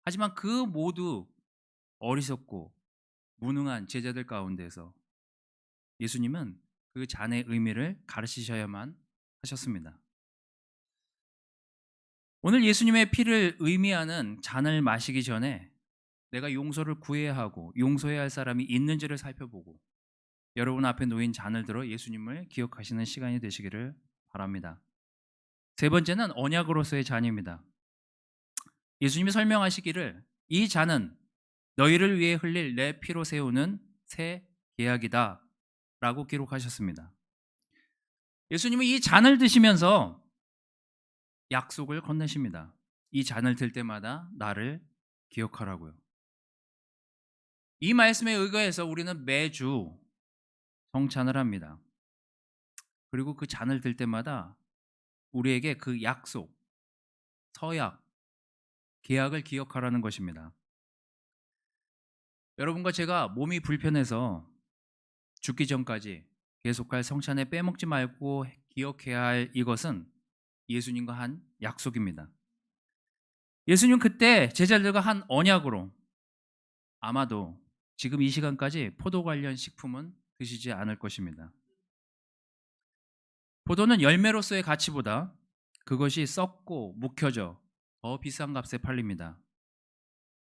B: 하지만 그 모두 어리석고 무능한 제자들 가운데서 예수님은 그 잔의 의미를 가르치셔야만 하셨습니다. 오늘 예수님의 피를 의미하는 잔을 마시기 전에 내가 용서를 구해야 하고 용서해야 할 사람이 있는지를 살펴보고 여러분 앞에 놓인 잔을 들어 예수님을 기억하시는 시간이 되시기를 바랍니다. 세 번째는 언약으로서의 잔입니다. 예수님이 설명하시기를 이 잔은 너희를 위해 흘릴 내 피로 세우는 새 계약이다 라고 기록하셨습니다. 예수님은 이 잔을 드시면서 약속을 건네십니다. 이 잔을 들 때마다 나를 기억하라고요. 이 말씀에 의거해서 우리는 매주 성찬을 합니다. 그리고 그 잔을 들 때마다 우리에게 그 약속, 서약, 계약을 기억하라는 것입니다. 여러분과 제가 몸이 불편해서 죽기 전까지 계속할 성찬에 빼먹지 말고 기억해야 할 이것은 예수님과 한 약속입니다. 예수님 그때 제자들과 한 언약으로 아마도 지금 이 시간까지 포도 관련 식품은 드시지 않을 것입니다. 포도는 열매로서의 가치보다 그것이 썩고 묵혀져 더 비싼 값에 팔립니다.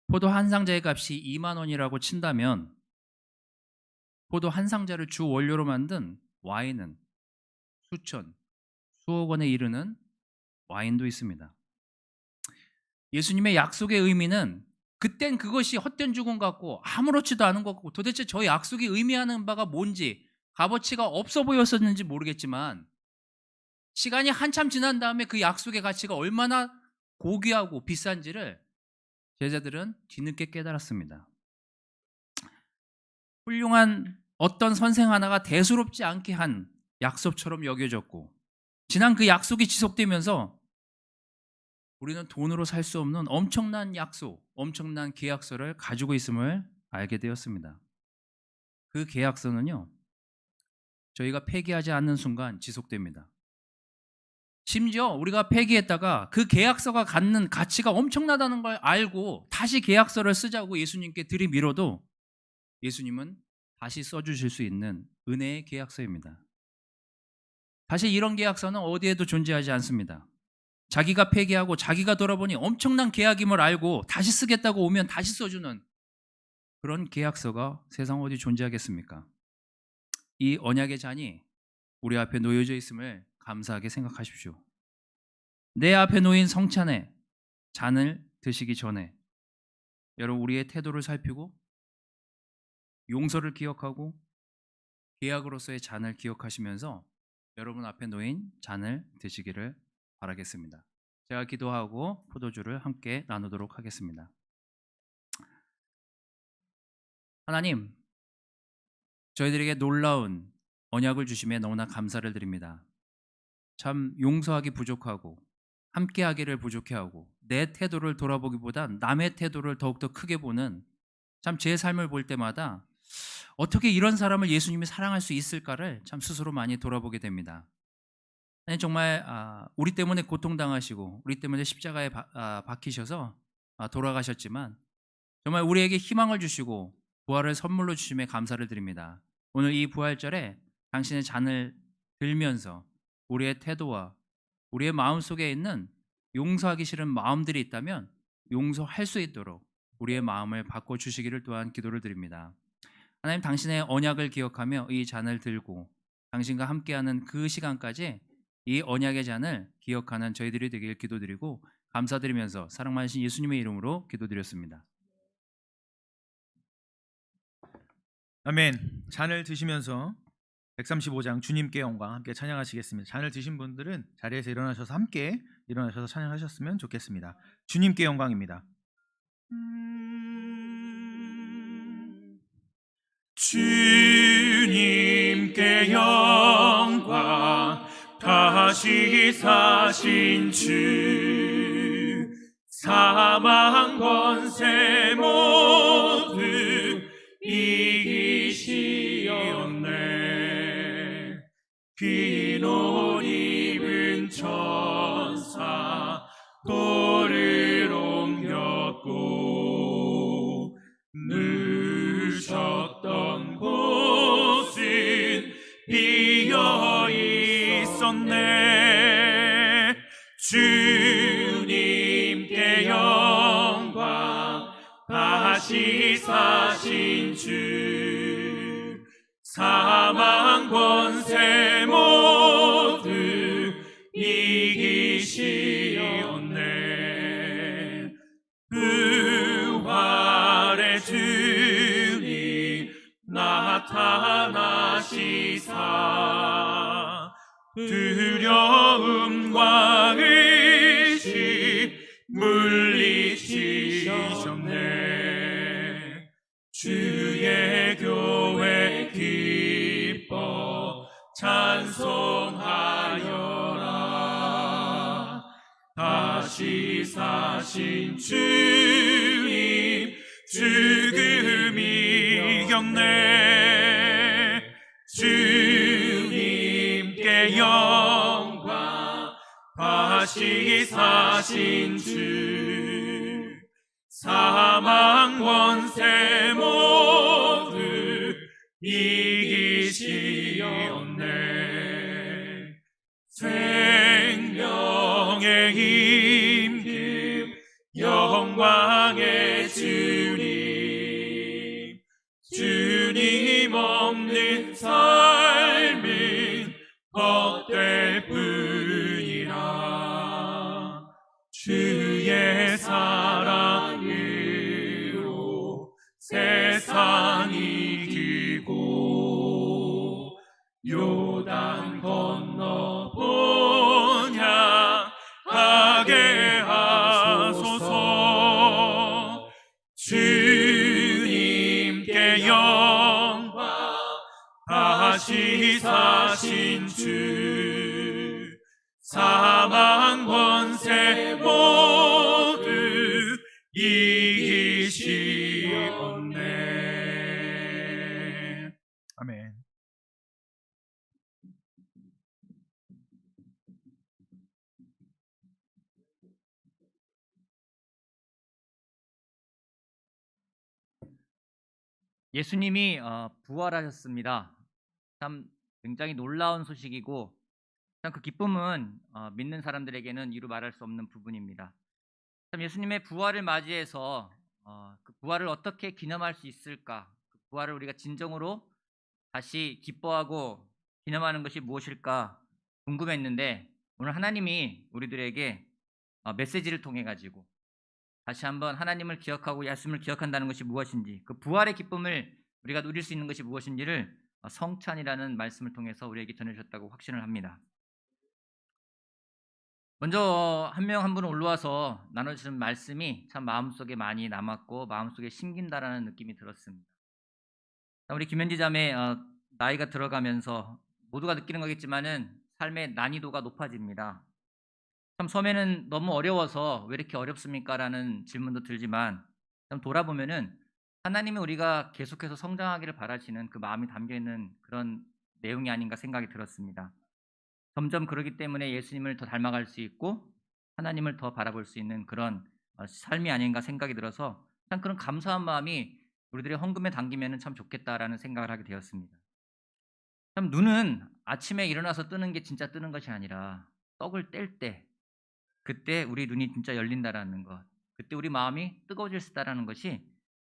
B: 포도 한 상자의 값이 2만 원이라고 친다면 포도 한 상자를 주 원료로 만든 와인은 수천, 수억 원에 이르는 와인도 있습니다. 예수님의 약속의 의미는 그땐 그것이 헛된 죽음 같고 아무렇지도 않은 것 같고 도대체 저 약속이 의미하는 바가 뭔지 값어치가 없어 보였었는지 모르겠지만 시간이 한참 지난 다음에 그 약속의 가치가 얼마나 고귀하고 비싼지를 제자들은 뒤늦게 깨달았습니다. 훌륭한 어떤 선생 하나가 대수롭지 않게 한 약속처럼 여겨졌고, 지난 그 약속이 지속되면서 우리는 돈으로 살 수 없는 엄청난 약속, 엄청난 계약서를 가지고 있음을 알게 되었습니다. 그 계약서는요, 저희가 폐기하지 않는 순간 지속됩니다. 심지어 우리가 폐기했다가 그 계약서가 갖는 가치가 엄청나다는 걸 알고 다시 계약서를 쓰자고 예수님께 들이밀어도 예수님은 다시 써주실 수 있는 은혜의 계약서입니다. 사실 이런 계약서는 어디에도 존재하지 않습니다. 자기가 폐기하고 자기가 돌아보니 엄청난 계약임을 알고 다시 쓰겠다고 오면 다시 써주는 그런 계약서가 세상 어디 존재하겠습니까? 이 언약의 잔이 우리 앞에 놓여져 있음을 감사하게 생각하십시오. 내 앞에 놓인 성찬의 잔을 드시기 전에 여러분, 우리의 태도를 살피고 용서를 기억하고 계약으로서의 잔을 기억하시면서 여러분 앞에 놓인 잔을 드시기를 바라겠습니다. 제가 기도하고 포도주를 함께 나누도록 하겠습니다. 하나님, 저희들에게 놀라운 언약을 주심에 너무나 감사를 드립니다. 참 용서하기 부족하고 함께하기를 부족해하고 내 태도를 돌아보기보다 남의 태도를 더욱더 크게 보는, 참 제 삶을 볼 때마다 어떻게 이런 사람을 예수님이 사랑할 수 있을까를 참 스스로 많이 돌아보게 됩니다. 정말 우리 때문에 고통당하시고 우리 때문에 십자가에 박히셔서 돌아가셨지만 정말 우리에게 희망을 주시고 부활을 선물로 주심에 감사를 드립니다. 오늘 이 부활절에 당신의 잔을 들면서 우리의 태도와 우리의 마음속에 있는 용서하기 싫은 마음들이 있다면 용서할 수 있도록 우리의 마음을 바꿔주시기를 또한 기도를 드립니다. 하나님, 당신의 언약을 기억하며 이 잔을 들고 당신과 함께하는 그 시간까지 이 언약의 잔을 기억하는 저희들이 되길 기도드리고 감사드리면서 사랑 많으신 예수님의 이름으로 기도드렸습니다.
H: 아멘. 잔을 드시면서 135장 주님께 영광 함께 찬양하시겠습니다. 잔을 드신 분들은 자리에서 일어나셔서 함께 일어나셔서 찬양하셨으면 좋겠습니다. 주님께 영광입니다. 주님께 영광, 다시 사신 주, 사망 권세 모두 이기시었네. 피노 입은 천사 돌을 옮겼고 누셨던 곳은 비어 있었네. 주님께 영광, 다시 사신 주, 사망 권세 모두 이기시었네. 부활의 주님 나타나시사 두려움과 의심 물리치셨네. 주의 교회 기뻐 찬송하여라. 다시 사신 주님 죽음 이겼네. 주님께 영광, 다시 사신 주, 사망 권세 모두 이기시었네. 생명의 힘급 영광의 주님, 주님 없는 삶은 헛될 뿐이라. 주의 사랑으로 세상 이기고 요단 건너 본향하게 하소서.
C: 부활하신 주 사망 권세 모두 이기시옵네.
H: 아멘.
I: 예수님이 부활하셨습니다. 참 굉장히 놀라운 소식이고 참 그 기쁨은 믿는 사람들에게는 이루 말할 수 없는 부분입니다. 참 예수님의 부활을 맞이해서 그 부활을 어떻게 기념할 수 있을까? 그 부활을 우리가 진정으로 다시 기뻐하고 기념하는 것이 무엇일까 궁금했는데 오늘 하나님이 우리들에게 메시지를 통해 가지고 다시 한번 하나님을 기억하고 예수님을 기억한다는 것이 무엇인지, 그 부활의 기쁨을 우리가 누릴 수 있는 것이 무엇인지를 성찬이라는 말씀을 통해서 우리에게 전해주셨다고 확신을 합니다. 먼저 한 명 한 분 올라와서 나눠주신 말씀이 참 마음속에 많이 남았고 마음속에 심긴다라는 느낌이 들었습니다. 우리 김현지 자매 나이가 들어가면서 모두가 느끼는 거겠지만은 삶의 난이도가 높아집니다. 참 처음에는 너무 어려워서 왜 이렇게 어렵습니까? 라는 질문도 들지만 참 돌아보면은 하나님이 우리가 계속해서 성장하기를 바라시는 그 마음이 담겨있는 그런 내용이 아닌가 생각이 들었습니다. 점점 그러기 때문에 예수님을 더 닮아갈 수 있고 하나님을 더 바라볼 수 있는 그런 삶이 아닌가 생각이 들어서 참 그런 감사한 마음이 우리들의 헌금에 담기면 참 좋겠다라는 생각을 하게 되었습니다. 참 눈은 아침에 일어나서 뜨는 게 진짜 뜨는 것이 아니라 떡을 뗄 때 그때 우리 눈이 진짜 열린다라는 것, 그때 우리 마음이 뜨거워질 수 있다라는 것이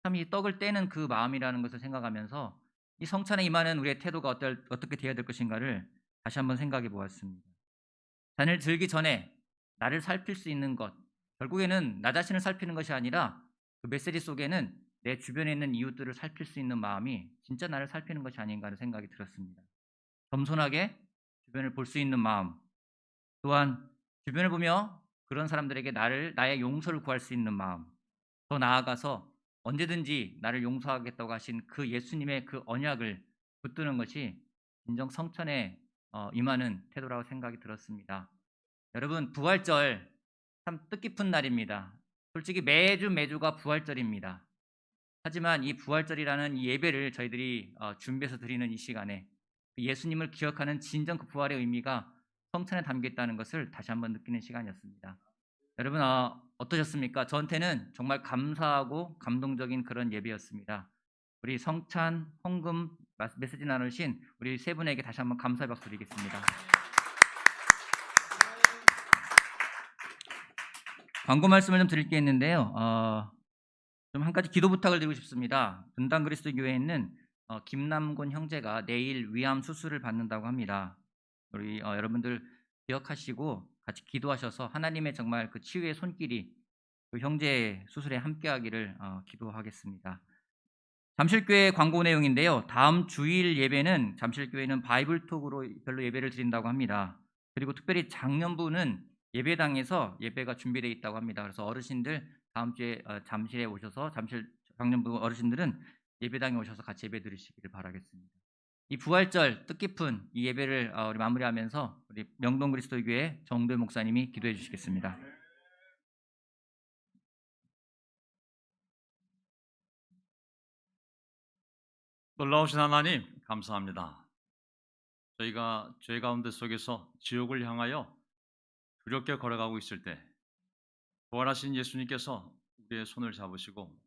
I: 참 이 떡을 떼는 그 마음이라는 것을 생각하면서 이 성찬에 임하는 우리의 태도가 어떻게 되어야 될 것인가를 다시 한번 생각해 보았습니다. 잔을 들기 전에 나를 살필 수 있는 것, 결국에는 나 자신을 살피는 것이 아니라 그 메시지 속에는 내 주변에 있는 이웃들을 살필 수 있는 마음이 진짜 나를 살피는 것이 아닌가 하는 생각이 들었습니다. 겸손하게 주변을 볼 수 있는 마음, 또한 주변을 보며 그런 사람들에게 나의 용서를 구할 수 있는 마음, 더 나아가서 언제든지 나를 용서하겠다고 하신 그 예수님의 그 언약을 붙드는 것이 진정 성찬에 임하는 태도라고 생각이 들었습니다. 여러분, 부활절 참 뜻깊은 날입니다. 솔직히 매주가 부활절입니다. 하지만 이 부활절이라는 이 예배를 저희들이 준비해서 드리는 이 시간에 예수님을 기억하는 진정 그 부활의 의미가 성찬에 담겨 있다는 것을 다시 한번 느끼는 시간이었습니다. 여러분 어떠셨습니까? 저한테는 정말 감사하고 감동적인 그런 예배였습니다. 우리 성찬, 헌금 메시지 나누신 우리 세 분에게 다시 한번 감사의 박수 드리겠습니다. 광고 말씀을 좀 드릴 게 있는데요. 좀 한 가지 기도 부탁을 드리고 싶습니다. 분당 그리스도 교회에 있는 김남곤 형제가 내일 위암 수술을 받는다고 합니다. 우리 여러분들 기억하시고 같이 기도하셔서 하나님의 정말 그 치유의 손길이 그 형제의 수술에 함께하기를 기도하겠습니다. 잠실교회 광고 내용인데요. 다음 주일 예배는 잠실교회는 바이블톡으로 별로 예배를 드린다고 합니다. 그리고 특별히 장년부는 예배당에서 예배가 준비되어 있다고 합니다. 그래서 어르신들 다음 주에 잠실에 오셔서 잠실 장년부 어르신들은 예배당에 오셔서 같이 예배 드리시기를 바라겠습니다. 이 부활절 뜻깊은 이 예배를 우리 마무리하면서 우리 명동 그리스도교회 정도현 목사님이 기도해 주시겠습니다.
C: 놀라우신 하나님 감사합니다. 저희가 죄 가운데 속에서 지옥을 향하여 두렵게 걸어가고 있을 때 부활하신 예수님께서 우리의 손을 잡으시고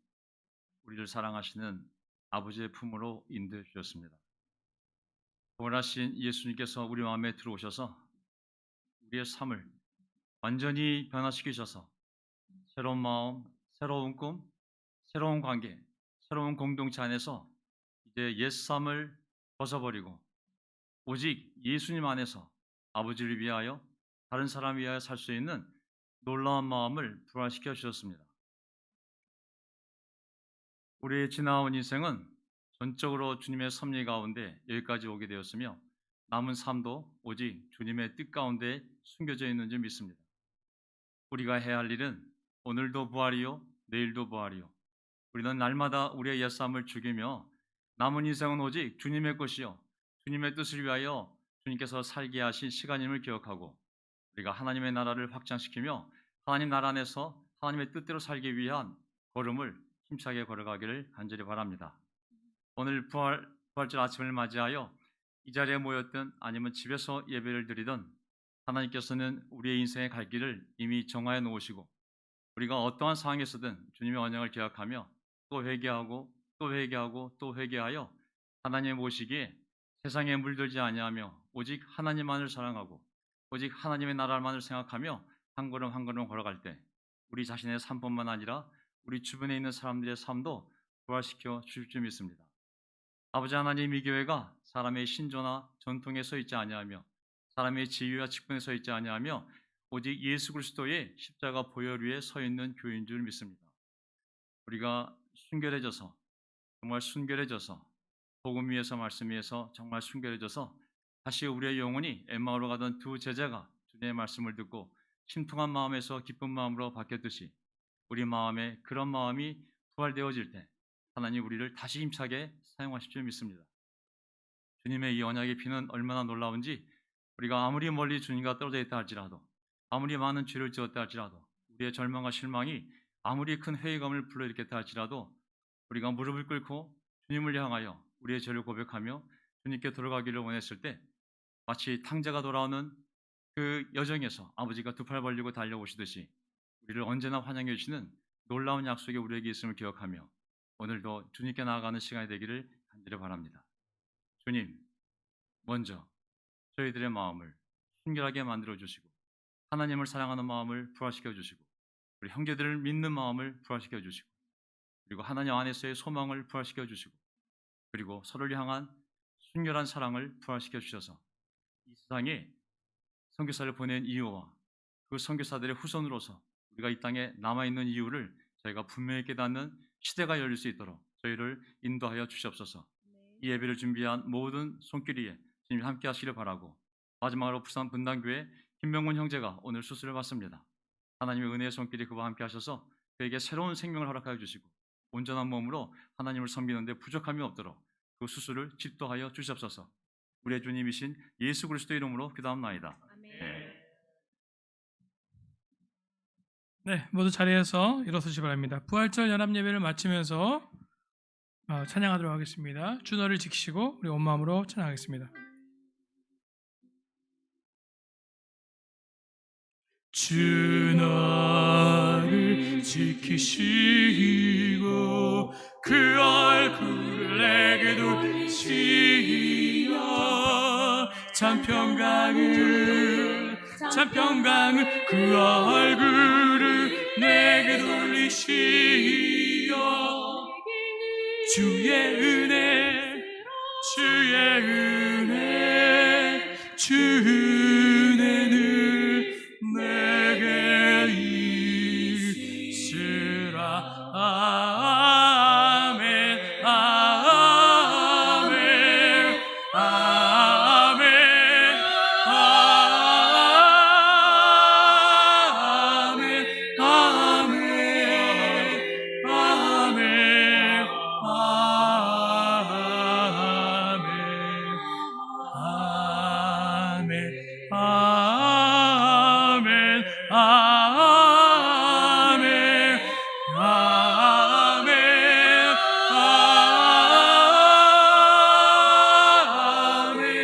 C: 우리를 사랑하시는 아버지의 품으로 인도해 주셨습니다. 부활하신 예수님께서 우리 마음에 들어오셔서 우리의 삶을 완전히 변화시키셔서 새로운 마음, 새로운 꿈, 새로운 관계, 새로운 공동체 안에서 이제 옛삶을 벗어버리고 오직 예수님 안에서 아버지를 위하여 다른 사람을 위하여 살 수 있는 놀라운 마음을 부활시켜 주셨습니다. 우리의 지나온 인생은 전적으로 주님의 섭리 가운데 여기까지 오게 되었으며 남은 삶도 오직 주님의 뜻 가운데 숨겨져 있는 줄 믿습니다. 우리가 해야 할 일은 오늘도 부활이요 내일도 부활이요 우리는 날마다 우리의 옛삶을 죽이며 남은 인생은 오직 주님의 것이요 주님의 뜻을 위하여
J: 주님께서 살게 하신 시간임을 기억하고 우리가 하나님의 나라를 확장시키며 하나님 나라 안에서 하나님의 뜻대로 살기 위한 걸음을 힘차게 걸어가기를 간절히 바랍니다. 오늘 부활절 아침을 맞이하여 이 자리에 모였든 아니면 집에서 예배를 드리든 하나님께서는 우리의 인생의 갈 길을 이미 정하여 놓으시고 우리가 어떠한 상황에서든 주님의 언약을 기억하며 또 회개하고 또 회개하고 또 회개하여 하나님의 모시기에 세상에 물들지 아니하며 오직 하나님만을 사랑하고 오직 하나님의 나라만을 생각하며 한 걸음 한 걸음 걸어갈 때 우리 자신의 삶뿐만 아니라 우리 주변에 있는 사람들의 삶도 부활시켜 주실 줄 믿습니다. 아버지 하나님, 이 교회가 사람의 신조나 전통에 서 있지 아니하며 사람의 지위와 직분에 서 있지 아니하며 오직 예수 그리스도의 십자가 보혈 위에 서 있는 교회인 줄 믿습니다. 우리가 순결해져서 정말 순결해져서 복음 위에서 말씀 위에서 정말 순결해져서 다시 우리의 영혼이 엠마오로 가던 두 제자가 주님의 말씀을 듣고 심통한 마음에서 기쁜 마음으로 바뀌었듯이 우리 마음에 그런 마음이 부활되어질 때 하나님 우리를 다시 힘차게 사용하실 줄 믿습니다. 주님의 이 언약의 피는 얼마나 놀라운지 우리가 아무리 멀리 주님과 떨어져 있다 할지라도 아무리 많은 죄를 지었다 할지라도 우리의 절망과 실망이 아무리 큰 회의감을 불러일으켰다 할지라도 우리가 무릎을 꿇고 주님을 향하여 우리의 죄를 고백하며 주님께 돌아가기를 원했을 때 마치 탕자가 돌아오는 그 여정에서 아버지가 두 팔 벌리고 달려오시듯이 우리를 언제나 환영해 주시는 놀라운 약속이 우리에게 있음을 기억하며 오늘도 주님께 나아가는 시간이 되기를 간절히 바랍니다. 주님, 먼저 저희들의 마음을 순결하게 만들어 주시고 하나님을 사랑하는 마음을 부활시켜 주시고 우리 형제들을 믿는 마음을 부활시켜 주시고 그리고 하나님 안에서의 소망을 부활시켜 주시고 그리고 서로를 향한 순결한 사랑을 부활시켜 주셔서 이 세상에 선교사를 보낸 이유와 그 선교사들의 후손으로서 우리가 이 땅에 남아있는 이유를 저희가 분명히 깨닫는 시대가 열릴 수 있도록 저희를 인도하여 주시옵소서. 이 예배를 준비한 모든 손길이에 주님 함께 하시길 바라고 마지막으로 부산 분당교회 김명훈 형제가 오늘 수술을 받습니다. 하나님의 은혜의 손길이 그와 함께 하셔서 그에게 새로운 생명을 허락하여 주시고 온전한 몸으로 하나님을 섬기는 데 부족함이 없도록 그 수술을 집도하여 주시옵소서. 우리의 주님이신 예수 그리스도 이름으로 기도합나이다.
A: 네, 모두 자리에서 일어서시기 바랍니다. 부활절 연합 예배를 마치면서 찬양하도록 하겠습니다. 주 너를 지키시고 우리 온 마음으로 찬양하겠습니다. 주 너를 지키시고 그 얼굴을 내게 돌리시며 찬평강을 그 얼굴을 내게 돌리시며 주의 은혜는 내게 있으라. 아멘 아멘 아멘 아멘 아멘 아멘 아멘 아멘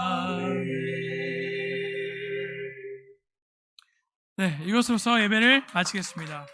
A: 아멘 네, 이것으로서 예배를 마치겠습니다.